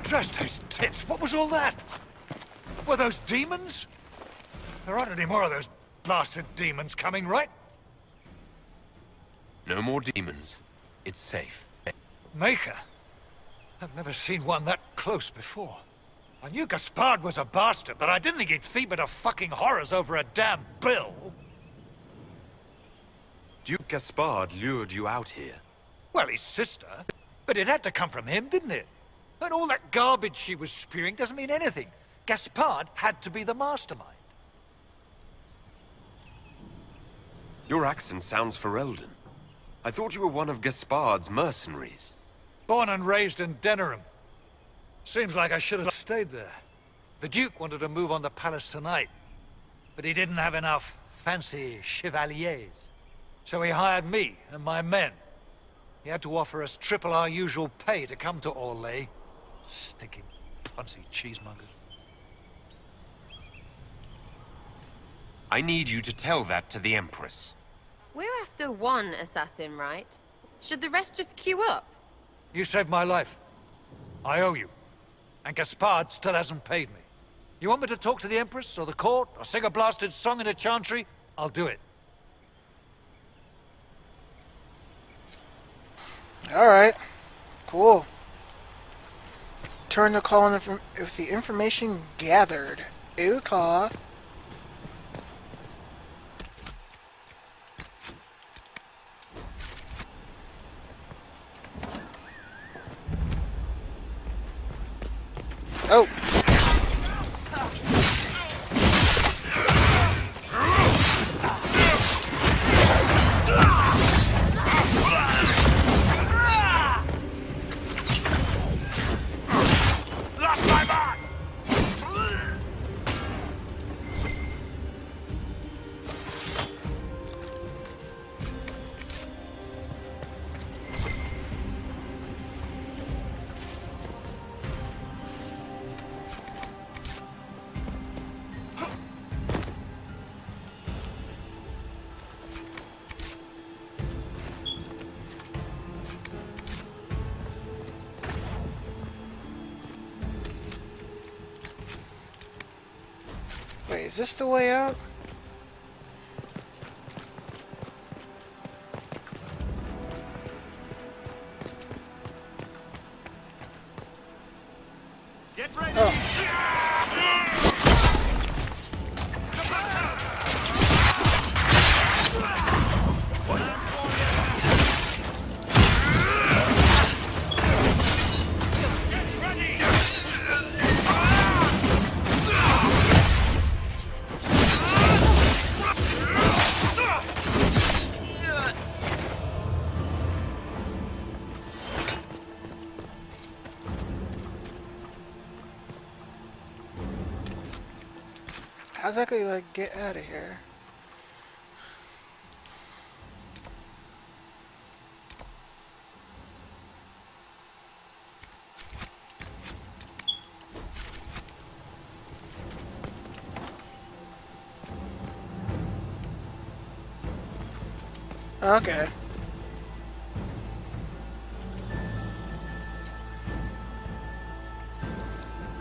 Just his tits. What was all that? Were those demons? There aren't any more of those blasted demons coming, right? No more demons. It's safe. Maker? I've never seen one that close before. I knew Gaspard was a bastard, but I didn't think he'd feed to fucking horrors over a damn bill. Duke Gaspard lured you out here. Well, his sister. But it had to come from him, didn't it? And all that garbage she was spewing doesn't mean anything. Gaspard had to be the mastermind. Your accent sounds Ferelden. I thought you were one of Gaspard's mercenaries. Born and raised in Denerim. Seems like I should have stayed there. The Duke wanted to move on the palace tonight, but he didn't have enough fancy chevaliers. So he hired me and my men. He had to offer us triple our usual pay to come to Orlais. Stinking punsy cheesemongers. I need you to tell that to the Empress. We're after one assassin, right? Should the rest just queue up? You saved my life. I owe you. And Gaspard still hasn't paid me. You want me to talk to the Empress, or the court, or sing a blasted song in a chantry? I'll do it. Alright. Cool. Turn the call in with the information gathered. Okay. Oh! Wait, is this the way out? Get ready! Oh. How's that gonna like get out of here? Okay.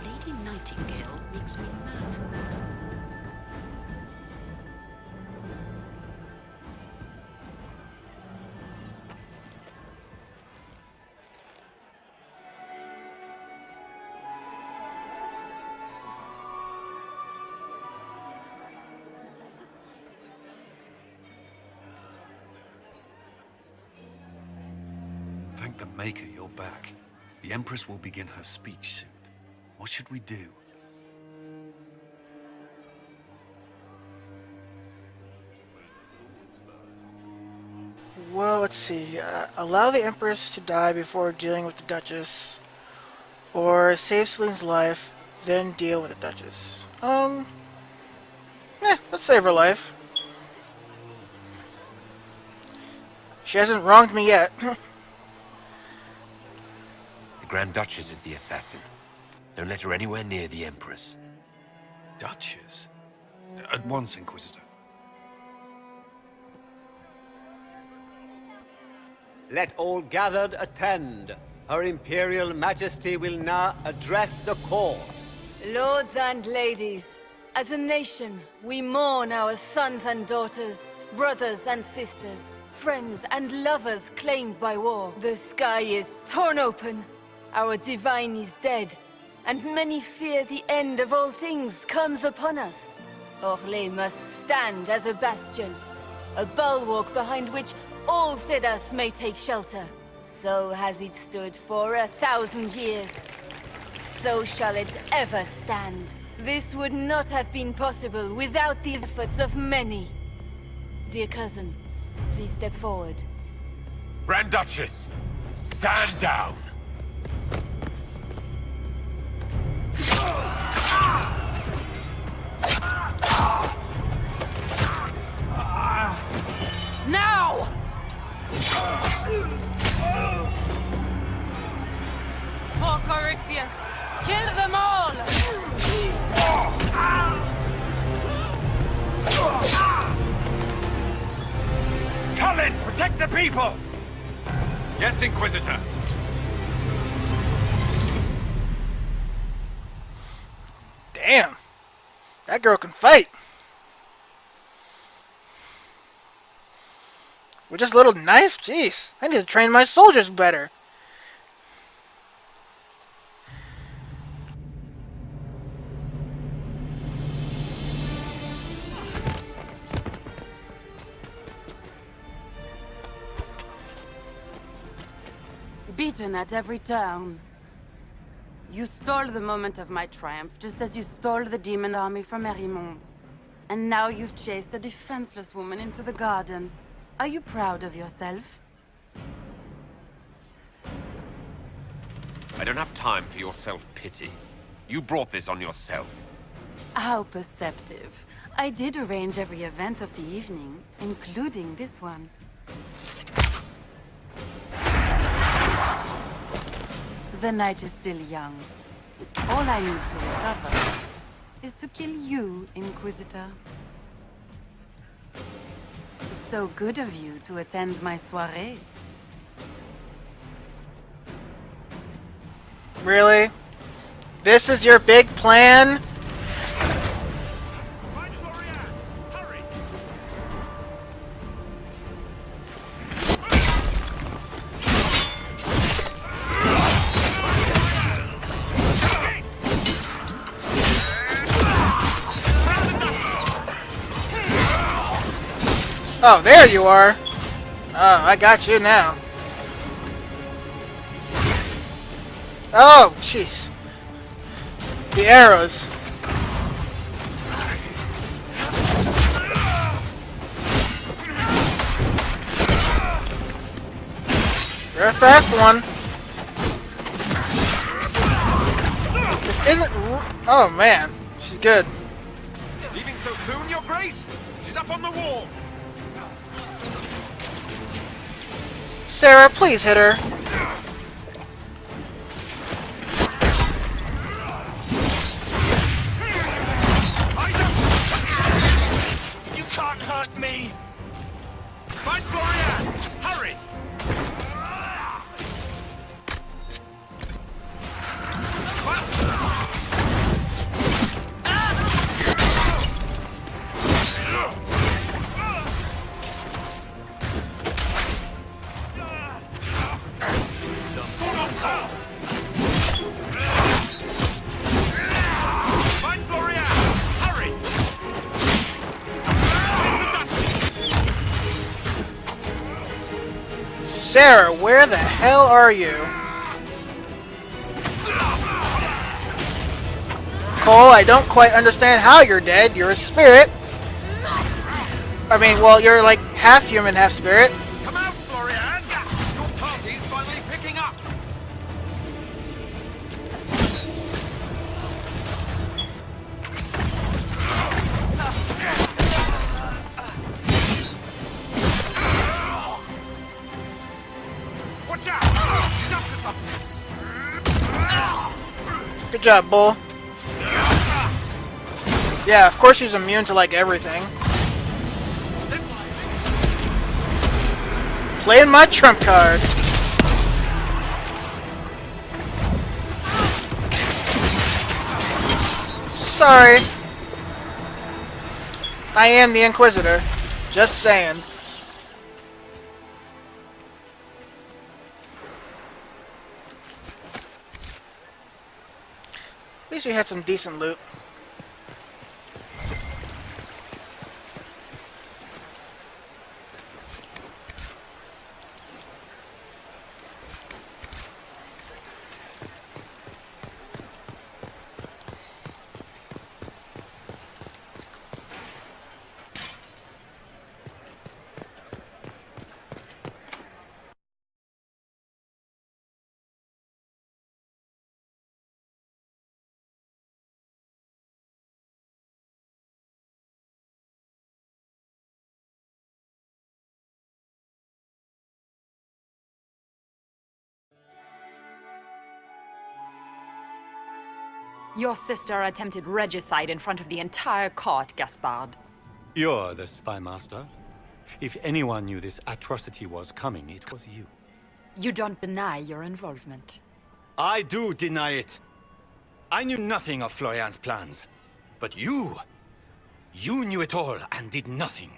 Lady Nightingale makes me nervous. Thank the Maker you're back. The Empress will begin her speech soon. What should we do? Well, let's see. Allow the Empress to die before dealing with the Duchess. Or save Celine's life, then deal with the Duchess. Let's save her life. She hasn't wronged me yet. The Grand Duchess is the assassin. Don't let her anywhere near the Empress. Duchess? At once, Inquisitor. Let all gathered attend. Her Imperial Majesty will now address the court. Lords and ladies, as a nation, we mourn our sons and daughters, brothers and sisters, friends and lovers claimed by war. The sky is torn open, our divine is dead, and many fear the end of all things comes upon us. Orlais must stand as a bastion, a bulwark behind which all Thedas may take shelter. So has it stood for 1,000 years. So shall it ever stand. This would not have been possible without the efforts of many. Dear cousin, please step forward. Grand Duchess, stand down! Now! For Corypheus, kill them all! Cullen, protect the people! Yes, Inquisitor. Damn. That girl can fight. With just a little knife? Jeez. I need to train my soldiers better. Beaten at every turn. You stole the moment of my triumph, just as you stole the demon army from Merimond. And now you've chased a defenseless woman into the garden. Are you proud of yourself? I don't have time for your self-pity. You brought this on yourself. How perceptive. I did arrange every event of the evening, including this one. The night is still young. All I need to recover is to kill you, Inquisitor. So good of you to attend my soirée. Really? This is your big plan? Oh, there you are. Oh, I got you now. Oh, jeez. The arrows. You're a fast one. This isn't... Oh, man. She's good. Leaving so soon, Your Grace? She's up on the wall. Sarah, please hit her. You can't hurt me! Find Florian! Hurry! Find Florian! Hurry! Sarah, where the hell are you? Cole, I don't quite understand how you're dead. You're a spirit. I mean, well, you're like half human, half spirit. Come out, Florian! Your party's finally picking up! Watch out! He's up to something! Good job, Bull. Yeah, of course she's immune to, like, everything. Playing my trump card. Sorry. I am the Inquisitor. Just saying. At least we had some decent loot. Your sister attempted regicide in front of the entire court, Gaspard. You're the spy master. If anyone knew this atrocity was coming, it was you. You don't deny your involvement. I do deny it. I knew nothing of Florian's plans. But you knew it all and did nothing.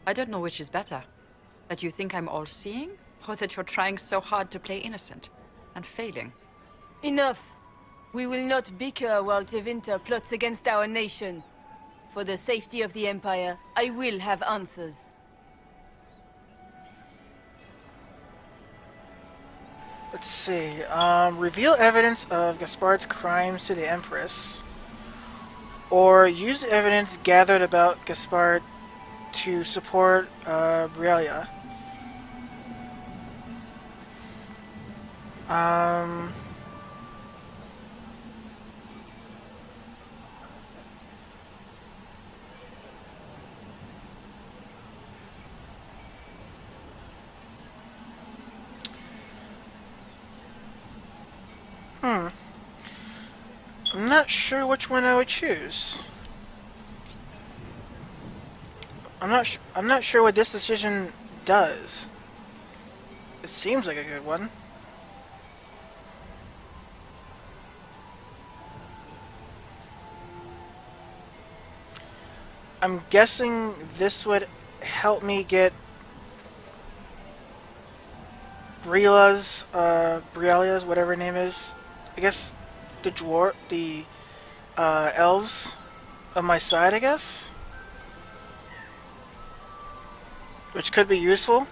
I don't know which is better. That you think I'm all-seeing, or that you're trying so hard to play innocent and failing. Enough. We will not bicker while Tevinter plots against our nation. For the safety of the Empire, I will have answers. Let's see. Reveal evidence of Gaspard's crimes to the Empress. Or use evidence gathered about Gaspard to support Brialia. I'm not sure which one I would choose. I'm not sure what this decision does. It seems like a good one. I'm guessing this would help me get Brialia's, whatever her name is. I guess the elves on my side, I guess. Which could be useful.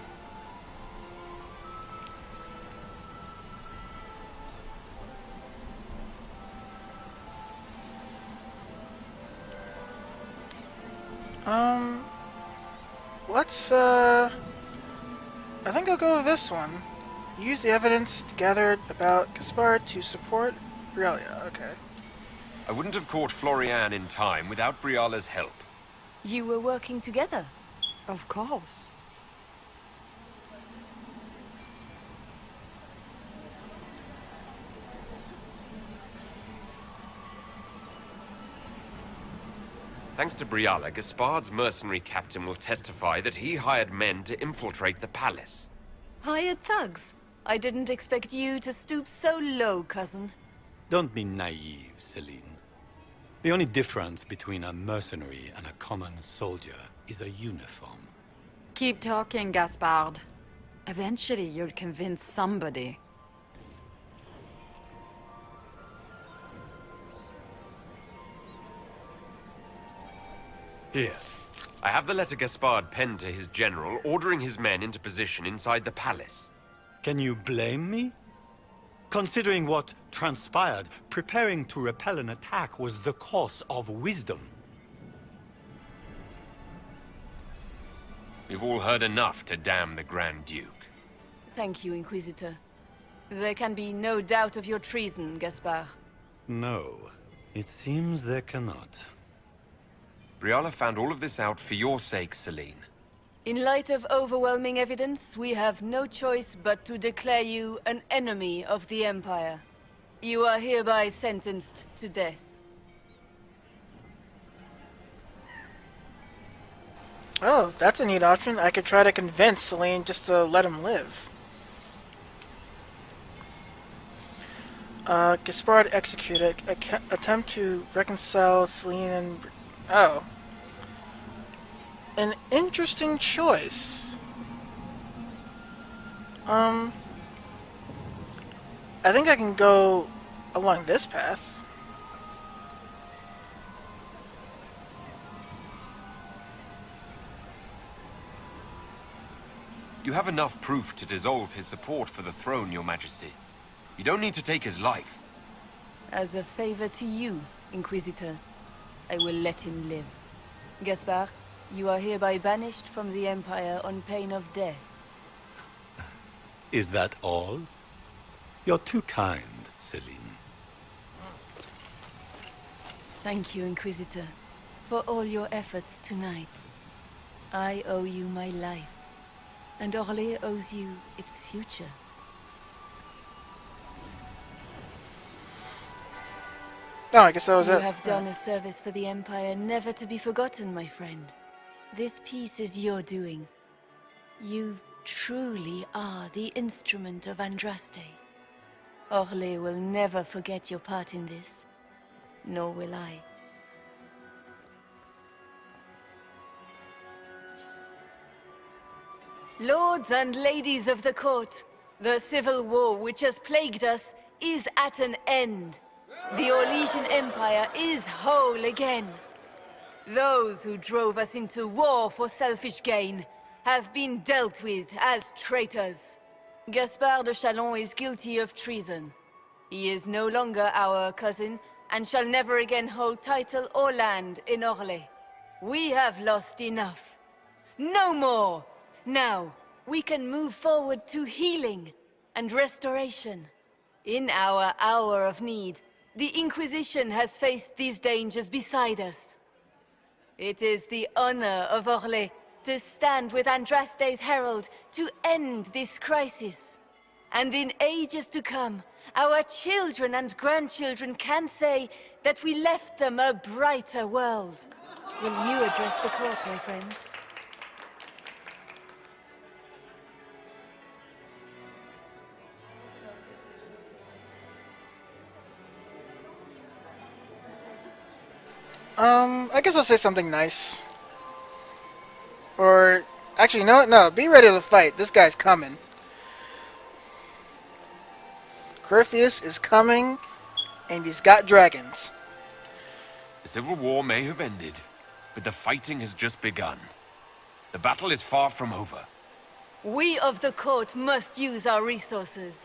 I think I'll go with this one. Use the evidence gathered about Gaspard to support Brialia. Okay. I wouldn't have caught Florian in time without Briala's help. You were working together? Of course. Thanks to Briala, Gaspard's mercenary captain will testify that he hired men to infiltrate the palace. Hired thugs? I didn't expect you to stoop so low, cousin. Don't be naive, Celine. The only difference between a mercenary and a common soldier is a uniform. Keep talking, Gaspard. Eventually, you'll convince somebody. Here. I have the letter Gaspard penned to his general, ordering his men into position inside the palace. Can you blame me? Considering what transpired, preparing to repel an attack was the course of wisdom. We've all heard enough to damn the Grand Duke. Thank you, Inquisitor. There can be no doubt of your treason, Gaspard. No, it seems there cannot. Briala found all of this out for your sake, Celine. In light of overwhelming evidence, we have no choice but to declare you an enemy of the Empire. You are hereby sentenced to death. Oh, that's a neat option. I could try to convince Celine just to let him live. Gaspard executed. Attempt to reconcile Celine and... Oh. An interesting choice. I think I can go along this path. You have enough proof to dissolve his support for the throne, Your Majesty. You don't need to take his life. As a favor to you, Inquisitor, I will let him live. Gaspard, you are hereby banished from the Empire on pain of death. Is that all? You're too kind, Celine. Thank you, Inquisitor, for all your efforts tonight. I owe you my life, and Orlais owes you its future. Oh, I guess that was You it. have done a service for the Empire never to be forgotten, my friend. This piece is your doing. You truly are the instrument of Andraste. Orlais will never forget your part in this, nor will I. Lords and ladies of the court, the civil war which has plagued us is at an end. The Orlesian Empire is whole again. Those who drove us into war for selfish gain have been dealt with as traitors. Gaspard de Chalon is guilty of treason. He is no longer our cousin and shall never again hold title or land in Orlais. We have lost enough. No more! Now, we can move forward to healing and restoration. In our hour of need, the Inquisition has faced these dangers beside us. It is the honor of Orlais to stand with Andraste's herald to end this crisis. And in ages to come, our children and grandchildren can say that we left them a brighter world. Will you address the court, my friend? I guess I'll say something nice. Or, actually, no, no, be ready to fight. This guy's coming. Corypheus is coming, and he's got dragons. The civil war may have ended, but the fighting has just begun. The battle is far from over. We of the court must use our resources.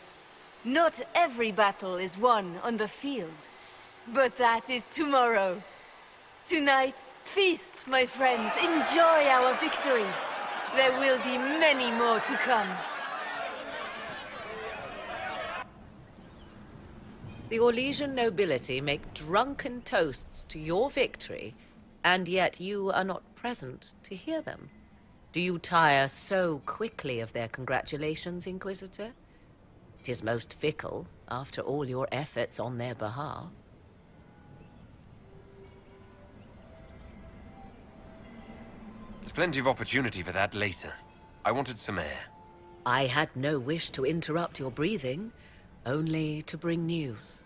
Not every battle is won on the field, but that is tomorrow. Tonight, feast, my friends. Enjoy our victory. There will be many more to come. The Orlesian nobility make drunken toasts to your victory, and yet you are not present to hear them. Do you tire so quickly of their congratulations, Inquisitor? 'Tis most fickle, after all your efforts on their behalf. There's plenty of opportunity for that later. I wanted some air. I had no wish to interrupt your breathing, only to bring news.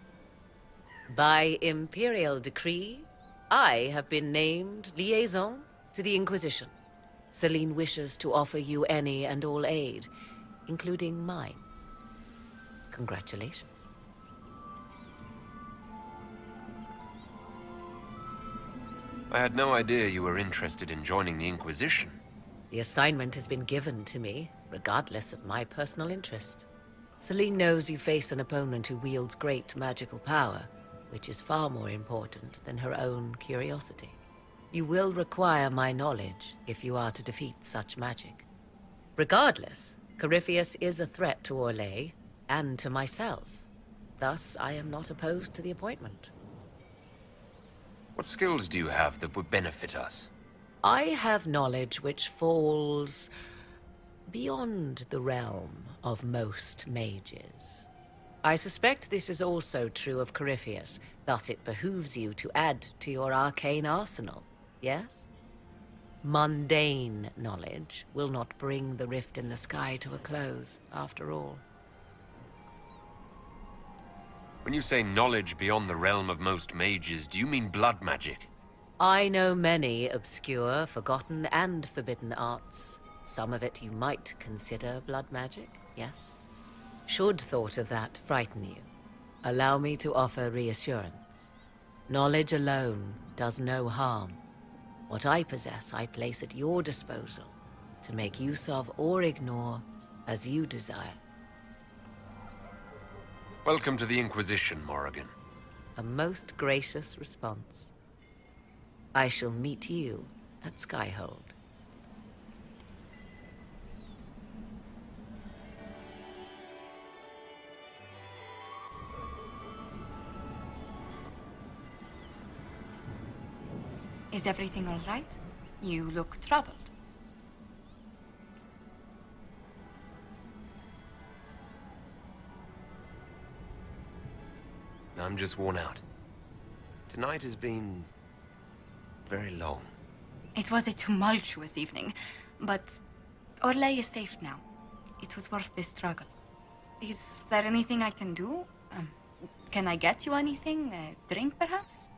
By Imperial decree, I have been named liaison to the Inquisition. Celine wishes to offer you any and all aid, including mine. Congratulations. I had no idea you were interested in joining the Inquisition. The assignment has been given to me, regardless of my personal interest. Celine knows you face an opponent who wields great magical power, which is far more important than her own curiosity. You will require my knowledge if you are to defeat such magic. Regardless, Corypheus is a threat to Orlais and to myself. Thus, I am not opposed to the appointment. What skills do you have that would benefit us? I have knowledge which falls beyond the realm of most mages. I suspect this is also true of Corypheus, thus it behooves you to add to your arcane arsenal, yes? Mundane knowledge will not bring the rift in the sky to a close, after all. When you say knowledge beyond the realm of most mages, do you mean blood magic? I know many obscure, forgotten, and forbidden arts. Some of it you might consider blood magic, yes? Should thought of that frighten you, allow me to offer reassurance. Knowledge alone does no harm. What I possess, I place at your disposal to make use of or ignore as you desire. Welcome to the Inquisition, Morrigan. A most gracious response. I shall meet you at Skyhold. Is everything all right? You look troubled. I'm just worn out. Tonight has been very long. It was a tumultuous evening, but Orlais is safe now. It was worth the struggle. Is there anything I can do? Can I get you anything? A drink, perhaps?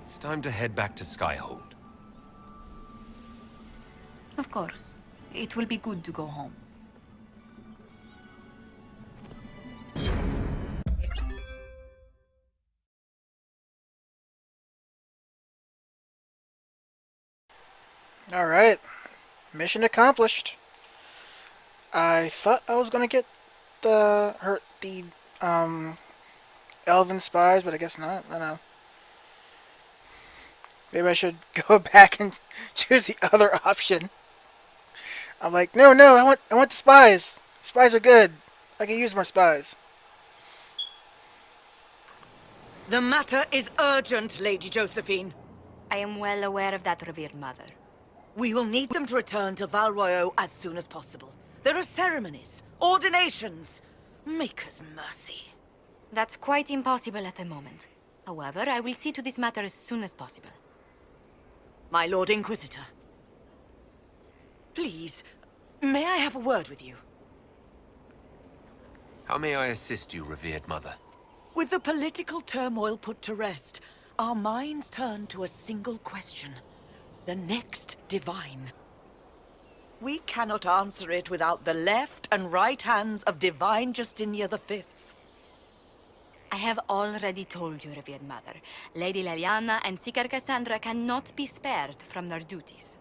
It's time to head back to Skyhold. Of course. It will be good to go home. Alright. Mission accomplished. I thought I was gonna get the elven spies, but I guess not. I don't know. Maybe I should go back and choose the other option. I'm like, no, I want the spies. Spies are good. I can use more spies. The matter is urgent, Lady Josephine. I am well aware of that, revered mother. We will need them to return to Val Royeaux as soon as possible. There are ceremonies, ordinations. Maker's mercy. That's quite impossible at the moment. However, I will see to this matter as soon as possible. My Lord Inquisitor. Please, may I have a word with you? How may I assist you, revered mother? With the political turmoil put to rest, our minds turn to a single question. The next divine. We cannot answer it without the left and right hands of Divine Justinia V. I have already told you, revered mother. Lady Leliana and Seeker Cassandra cannot be spared from their duties.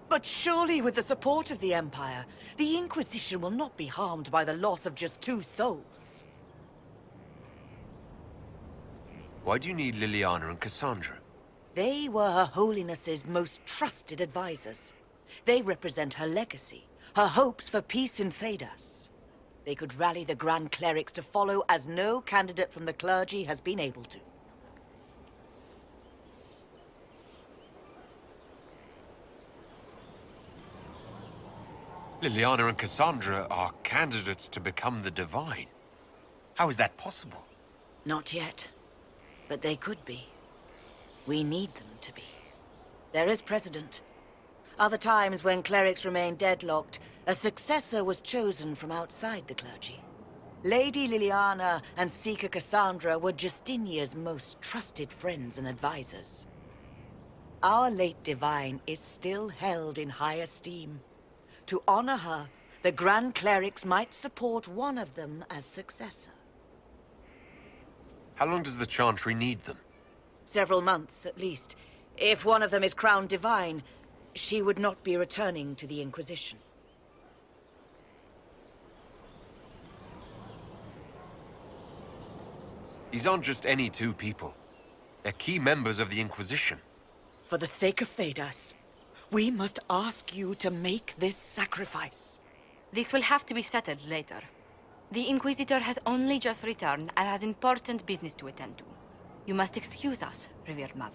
But surely with the support of the Empire, the Inquisition will not be harmed by the loss of just 2 souls. Why do you need Liliana and Cassandra? They were Her Holiness's most trusted advisors. They represent her legacy, her hopes for peace in Thedas. They could rally the Grand Clerics to follow as no candidate from the clergy has been able to. Liliana and Cassandra are candidates to become the Divine. How is that possible? Not yet, but they could be. We need them to be. There is precedent. Other times when clerics remained deadlocked, a successor was chosen from outside the clergy. Lady Liliana and Seeker Cassandra were Justinia's most trusted friends and advisors. Our late divine is still held in high esteem. To honor her, the Grand Clerics might support one of them as successor. How long does the Chantry need them? Several months, at least. If one of them is crowned divine, she would not be returning to the Inquisition. These aren't just any 2 people. They're key members of the Inquisition. For the sake of Thedas, we must ask you to make this sacrifice. This will have to be settled later. The Inquisitor has only just returned and has important business to attend to. You must excuse us, revered mother.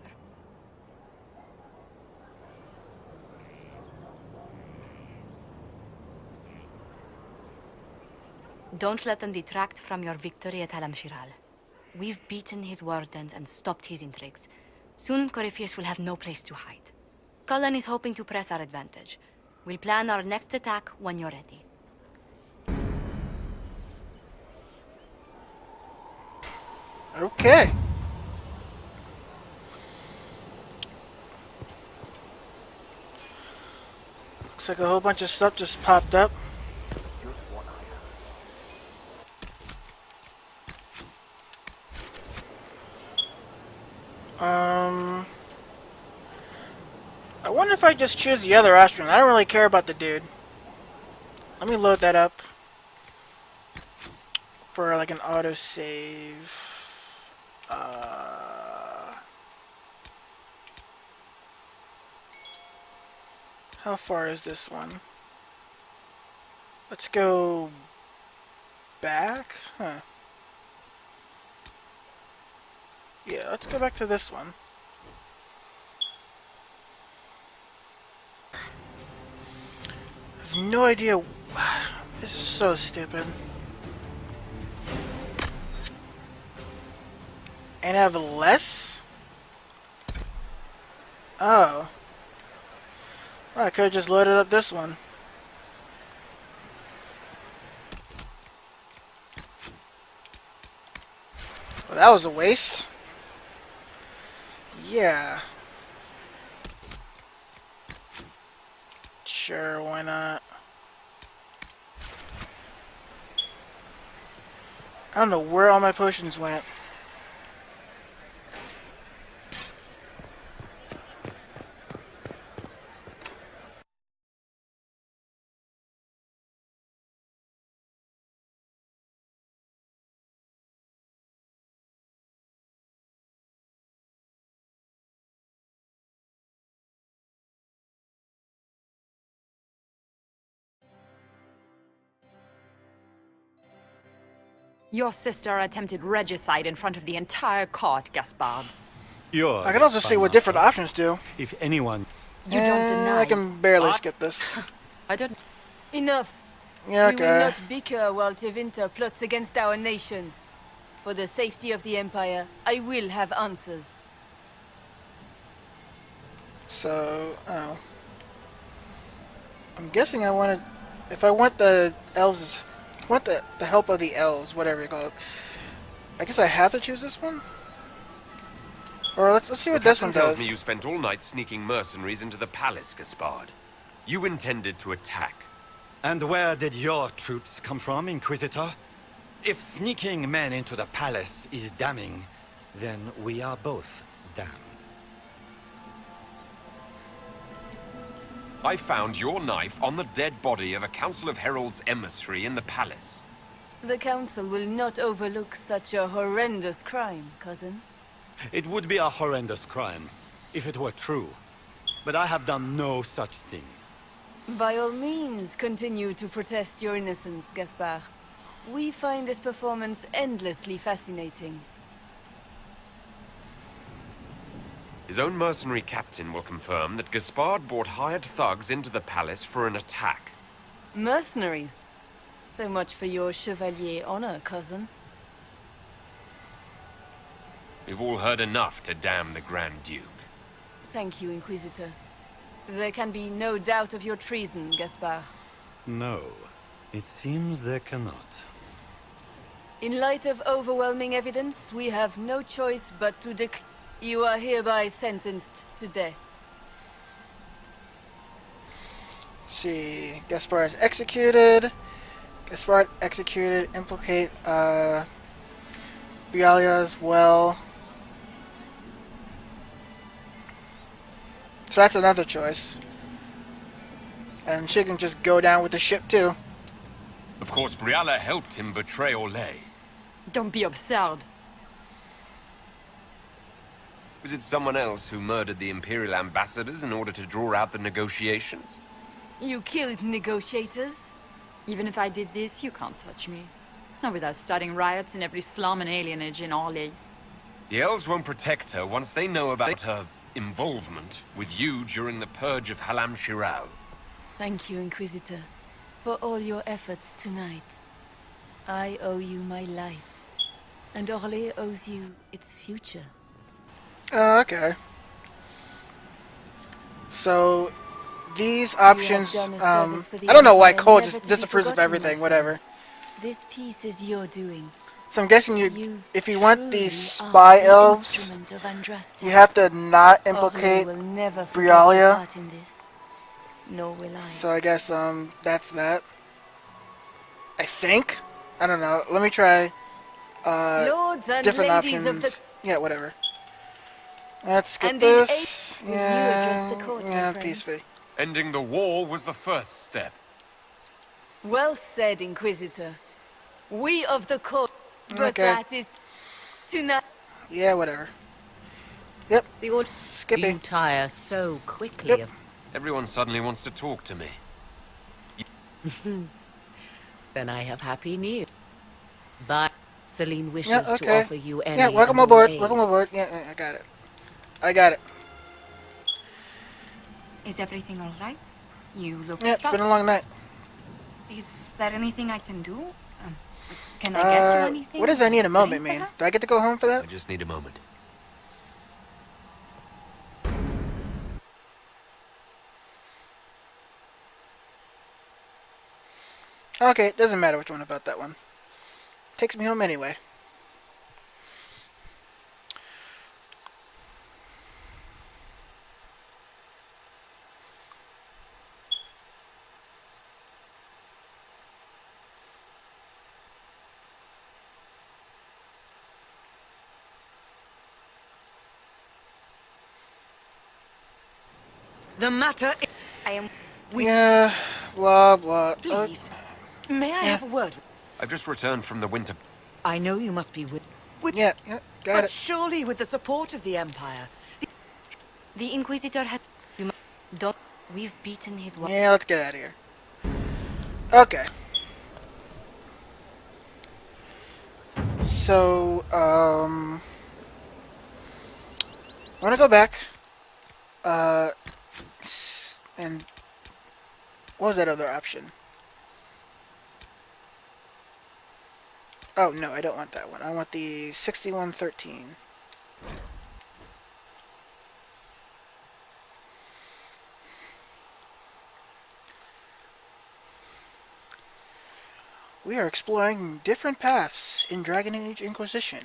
Don't let them detract from your victory at Alam Shiral. We've beaten his wardens and stopped his intrigues. Soon, Corypheus will have no place to hide. Cullen is hoping to press our advantage. We'll plan our next attack when you're ready. Okay. Looks like a whole bunch of stuff just popped up. I wonder if I just choose the other astronaut. I don't really care about the dude. Let me load that up for like an autosave. How far is this one? Let's go back? Huh. Yeah, let's go back to this one. have no idea. This is so stupid. And have less? Oh. Well, I could have just loaded up this one. Well, that was a waste. Yeah. Sure, why not? I don't know where all my potions went. Your sister attempted regicide in front of the entire court, Gaspard. I can also see what different options do. If anyone... You don't deny. I can barely skip this. I don't... Enough. Yeah, We will okay. not bicker while Tevinter plots against our nation. For the safety of the Empire, I will have answers. So, oh. I'm guessing I wanted... If I want the elves... I want the help of the elves, whatever you call it. I guess I have to choose this one? Or let's see what this one tells does. me you spent all night sneaking mercenaries into the palace, Gaspard. You intended to attack. And where did your troops come from, Inquisitor? If sneaking men into the palace is damning, then we are both damned. I found your knife on the dead body of a Council of Heralds emissary in the palace. The Council will not overlook such a horrendous crime, cousin. It would be a horrendous crime, if it were true. But I have done no such thing. By all means, continue to protest your innocence, Gaspard. We find this performance endlessly fascinating. His own mercenary captain will confirm that Gaspard brought hired thugs into the palace for an attack. Mercenaries? So much for your chevalier honor, cousin. We've all heard enough to damn the Grand Duke. Thank you, Inquisitor. There can be no doubt of your treason, Gaspard. No, it seems there cannot. In light of overwhelming evidence, we have no choice but to declare you are hereby sentenced to death. Let's see. Gaspard is executed. Gaspard executed. Implicate Bialia as well. So that's another choice. And she can just go down with the ship too. Of course, Briala helped him betray Orlais. Don't be absurd. Was it someone else who murdered the Imperial ambassadors in order to draw out the negotiations? You killed negotiators? Even if I did this, you can't touch me. Not without starting riots in every slum and alienage in Orlais. The elves won't protect her once they know about her involvement with you during the purge of Halam Shiral. Thank you, Inquisitor, for all your efforts tonight. I owe you my life, and Orlais owes you its future. Okay. So, these options, I don't know why Cole just disapproves of everything, whatever. This piece is your doing. So I'm guessing if you want these spy elves, you have to not implicate Brialia. Nor will I. So I guess, that's that. I think? I don't know. Let me try, Lords and different ladies of options. the... Yeah, whatever. Let's skip And this. will you address the court, my Yeah, friend? peace fee. Ending the war was the first step. Well said, Inquisitor. We of the court, but Okay. that is tonight. Yeah, whatever. Yep. You Skipping. tire so quickly Yep. of... Everyone suddenly wants to talk to me. Then I have happy news. But Celine wishes Yeah, to okay. offer you any Yeah, welcome and all aboard. aid. Welcome aboard. Yeah, I got it. I got it. Is everything all right? You look Yeah, it's been a long night. Is there anything I can do? Can I get you anything? What does I need a moment mean? Do I get to go home for that? I just need a moment. Okay, it doesn't matter which one about that one. Takes me home anyway. The matter is... I am... Yeah, blah, blah. Please, may I have a word? I've just returned from the winter... I know you must be with... Yeah, got but it. surely with the support of the Empire. The Inquisitor had... Don't... We've beaten his... Yeah, let's get out of here. Okay. So, I'm gonna go back. And what was that other option? Oh, no, I don't want that one. I want the 6113. We are exploring different paths in Dragon Age Inquisition.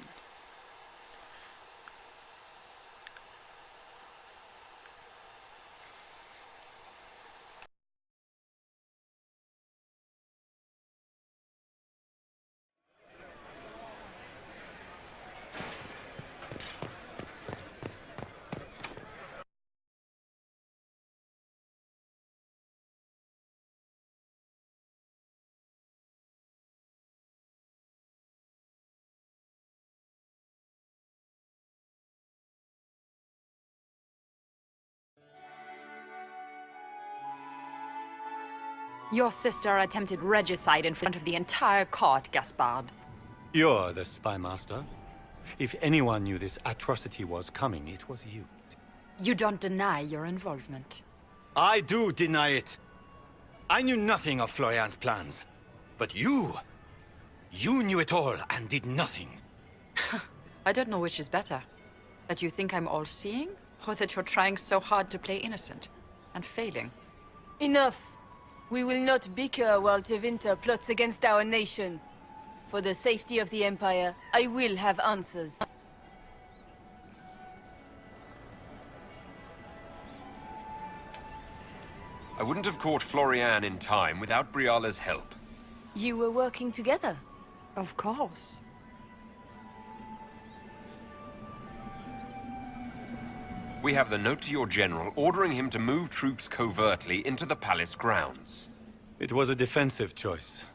Your sister attempted regicide in front of the entire court, Gaspard. You're the spy master. If anyone knew this atrocity was coming, it was you. You don't deny your involvement. I do deny it. I knew nothing of Florian's plans. But you knew it all and did nothing. I don't know which is better. That you think I'm all-seeing, or that you're trying so hard to play innocent and failing. Enough. We will not bicker while Tevinter plots against our nation. For the safety of the Empire, I will have answers. I wouldn't have caught Florian in time without Briala's help. You were working together? Of course. We have the note to your general ordering him to move troops covertly into the palace grounds. It was a defensive choice.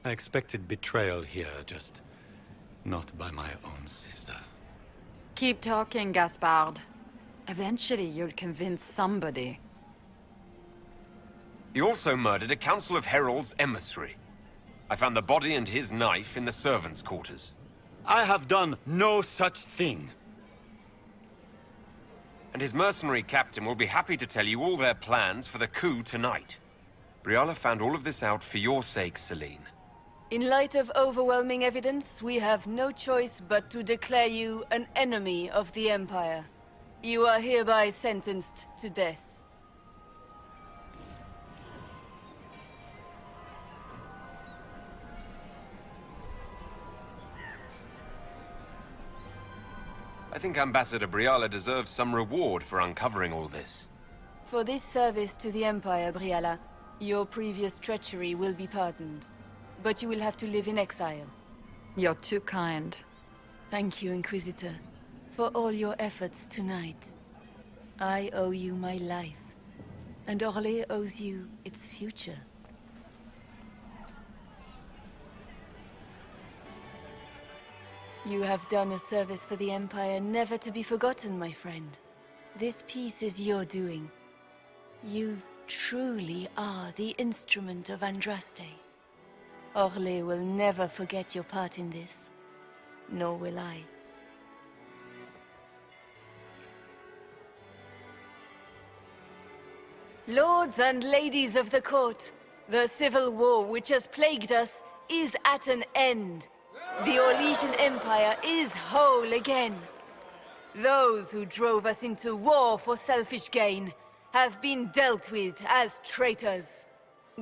I expected betrayal here, just not by my own sister. Keep talking, Gaspard. Eventually, you'll convince somebody. He also murdered a Council of Heralds emissary. I found the body and his knife in the servants' quarters. I have done no such thing. And his mercenary captain will be happy to tell you all their plans for the coup tonight. Briala found all of this out for your sake, Celine. In light of overwhelming evidence, we have no choice but to declare you an enemy of the Empire. You are hereby sentenced to death. I think Ambassador Briala deserves some reward for uncovering all this. For this service to the Empire, Briala, your previous treachery will be pardoned. But you will have to live in exile. You're too kind. Thank you, Inquisitor, for all your efforts tonight. I owe you my life, and Orlais owes you its future. You have done a service for the Empire never to be forgotten, my friend. This piece is your doing. You truly are the instrument of Andraste. Orlais will never forget your part in this, nor will I. Lords and ladies of the court, The civil war which has plagued us is at an end. The Orlesian Empire is whole again. Those who drove us into war for selfish gain have been dealt with as traitors.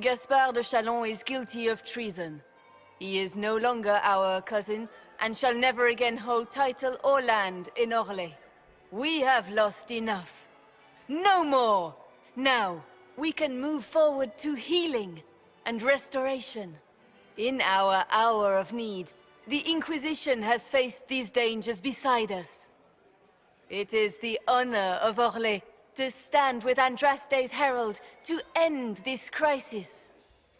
Gaspard de Chalon is guilty of treason. He is no longer our cousin, and shall never again hold title or land in Orlais. We have lost enough. No more! Now, we can move forward to healing and restoration. In our hour of need, the Inquisition has faced these dangers beside us. It is the honor of Orlais to stand with Andraste's herald to end this crisis.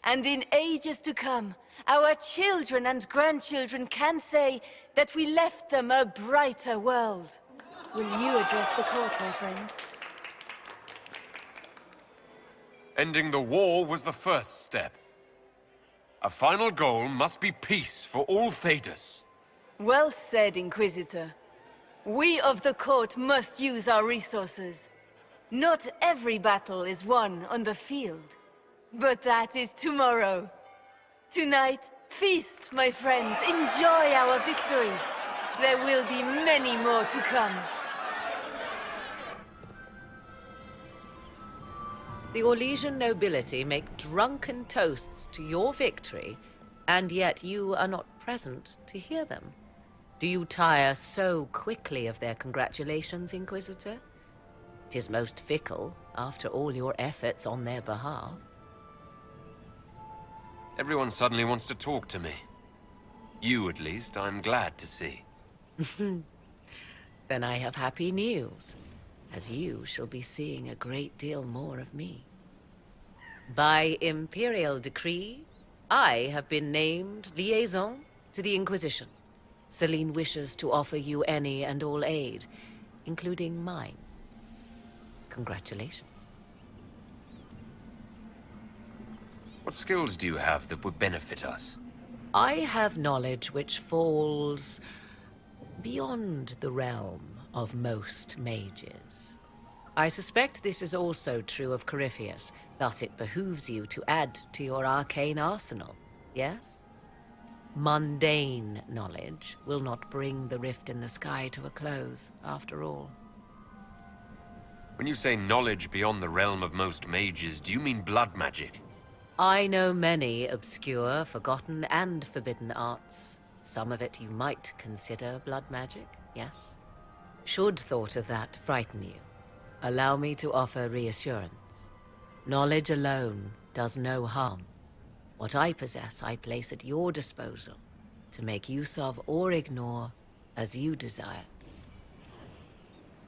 And in ages to come, our children and grandchildren can say that we left them a brighter world. Will you address the court, my friend? Ending the war was the first step. A final goal must be peace for all Thedas. Well said, Inquisitor. We of the court must use our resources. Not every battle is won on the field. But that is tomorrow. Tonight, feast, my friends. Enjoy our victory. There will be many more to come. The Orlesian nobility make drunken toasts to your victory, and yet you are not present to hear them. Do you tire so quickly of their congratulations, Inquisitor? 'Tis most fickle, after all your efforts on their behalf. Everyone suddenly wants to talk to me. You, at least, I'm glad to see. Then I have happy news, as you shall be seeing a great deal more of me. By imperial decree, I have been named liaison to the Inquisition. Celine wishes to offer you any and all aid, including mine. Congratulations. What skills do you have that would benefit us? I have knowledge which falls beyond the realm of most mages. I suspect this is also true of Corypheus, thus it behooves you to add to your arcane arsenal, yes? Mundane knowledge will not bring the rift in the sky to a close, after all. When you say knowledge beyond the realm of most mages, do you mean blood magic? I know many obscure, forgotten, and forbidden arts. Some of it you might consider blood magic, yes? Should thought of that frighten you, allow me to offer reassurance. Knowledge alone does no harm. What I possess, I place at your disposal to make use of or ignore as you desire.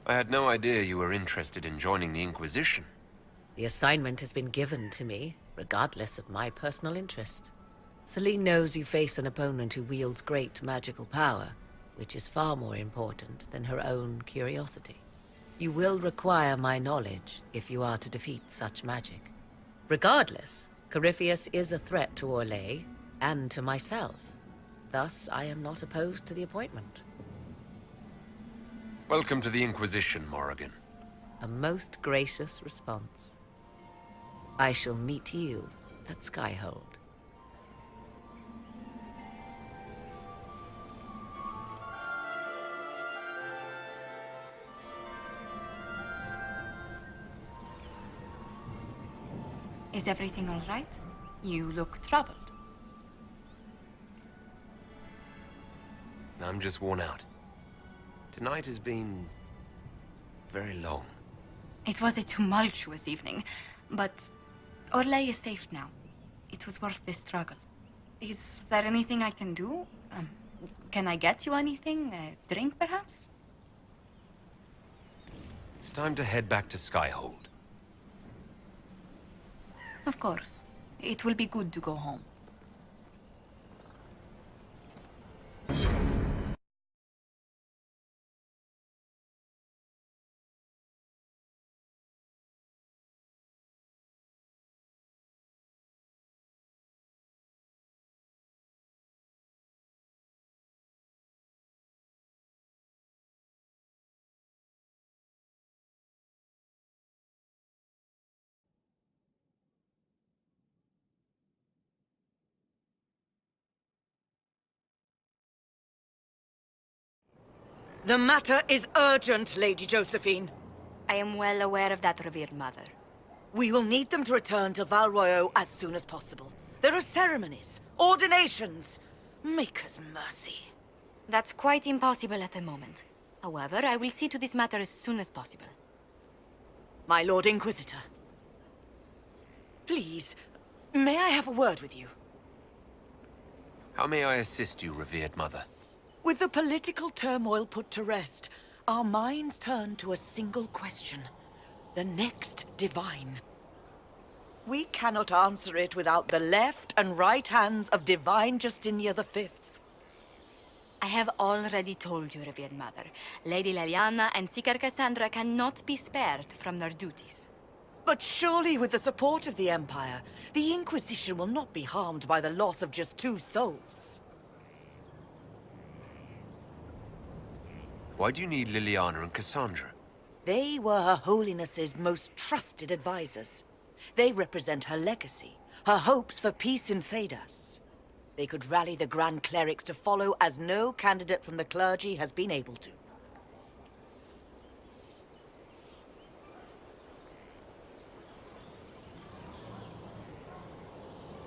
I had no idea you were interested in joining the Inquisition. The assignment has been given to me, regardless of my personal interest. Celine knows you face an opponent who wields great magical power, which is far more important than her own curiosity. You will require my knowledge if you are to defeat such magic. Regardless, Corypheus is a threat to Orlais and to myself. Thus, I am not opposed to the appointment. Welcome to the Inquisition, Morrigan. A most gracious response. I shall meet you at Skyhold. Is everything all right? You look troubled. I'm just worn out. Tonight has been very long. It was a tumultuous evening, but Orlais is safe now. It was worth the struggle. Is there anything I can do? Can I get you anything? A drink, perhaps? It's time to head back to Skyhold. Of course. It will be good to go home. The matter is urgent, Lady Josephine. I am well aware of that, revered mother. We will need them to return to Val Royeaux as soon as possible. There are ceremonies, ordinations. Maker's mercy. That's quite impossible at the moment. However, I will see to this matter as soon as possible. My Lord Inquisitor. Please, may I have a word with you? How may I assist you, revered mother? With the political turmoil put to rest, our minds turn to a single question. The next divine. We cannot answer it without the left and right hands of Divine Justinia V. I have already told you, revered mother. Lady Leliana and Seeker Cassandra cannot be spared from their duties. But surely with the support of the Empire, the Inquisition will not be harmed by the loss of just 2 souls. Why do you need Liliana and Cassandra? They were Her Holiness's most trusted advisors. They represent her legacy, her hopes for peace in Thedas. They could rally the Grand Clerics to follow as no candidate from the clergy has been able to.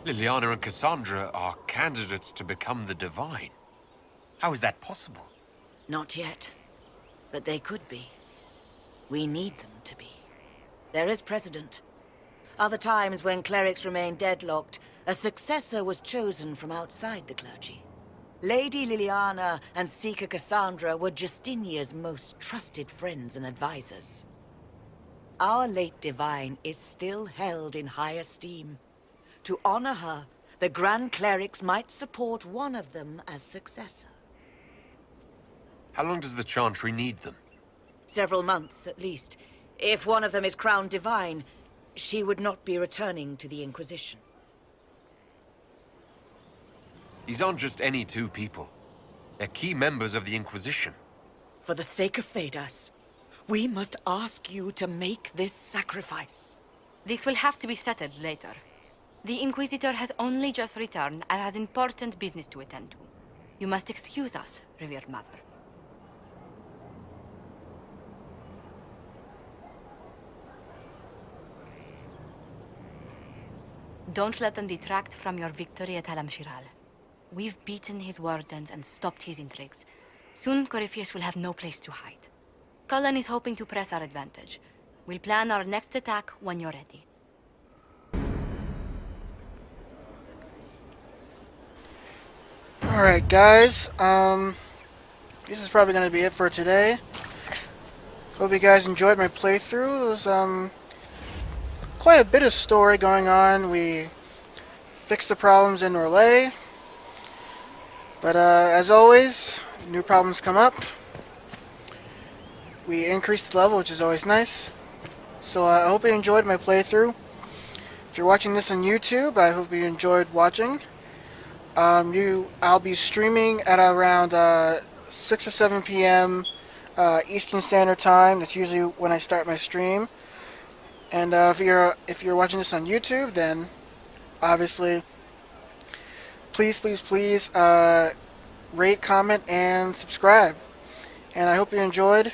Liliana and Cassandra are candidates to become the Divine. How is that possible? Not yet. But they could be. We need them to be. There is precedent. Other times when clerics remain deadlocked, a successor was chosen from outside the clergy. Lady Liliana and Seeker Cassandra were Justinia's most trusted friends and advisors. Our late divine is still held in high esteem. To honor her, the Grand Clerics might support one of them as successor. How long does the Chantry need them? Several months, at least. If one of them is crowned divine, she would not be returning to the Inquisition. These aren't just any 2 people. They're key members of the Inquisition. For the sake of Thedas, we must ask you to make this sacrifice. This will have to be settled later. The Inquisitor has only just returned and has important business to attend to. You must excuse us, revered mother. Don't let them detract from your victory at Alam-Shiral. We've beaten his wardens and stopped his intrigues. Soon, Corypheus will have no place to hide. Cullen is hoping to press our advantage. We'll plan our next attack when you're ready. Alright guys, this is probably going to be it for today. Hope you guys enjoyed my playthrough. It was quite a bit of story going on. We fixed the problems in Orlais. But as always, new problems come up. We increased the level, which is always nice. So I hope you enjoyed my playthrough. If you're watching this on YouTube, I hope you enjoyed watching. I'll be streaming at around 6 or 7 p.m. Eastern Standard Time. That's usually when I start my stream. And if you're watching this on YouTube, then obviously, please rate, comment, and subscribe. And I hope you enjoyed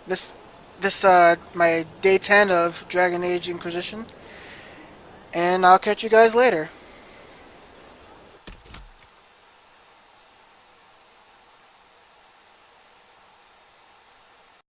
this my day 10 of Dragon Age Inquisition. And I'll catch you guys later.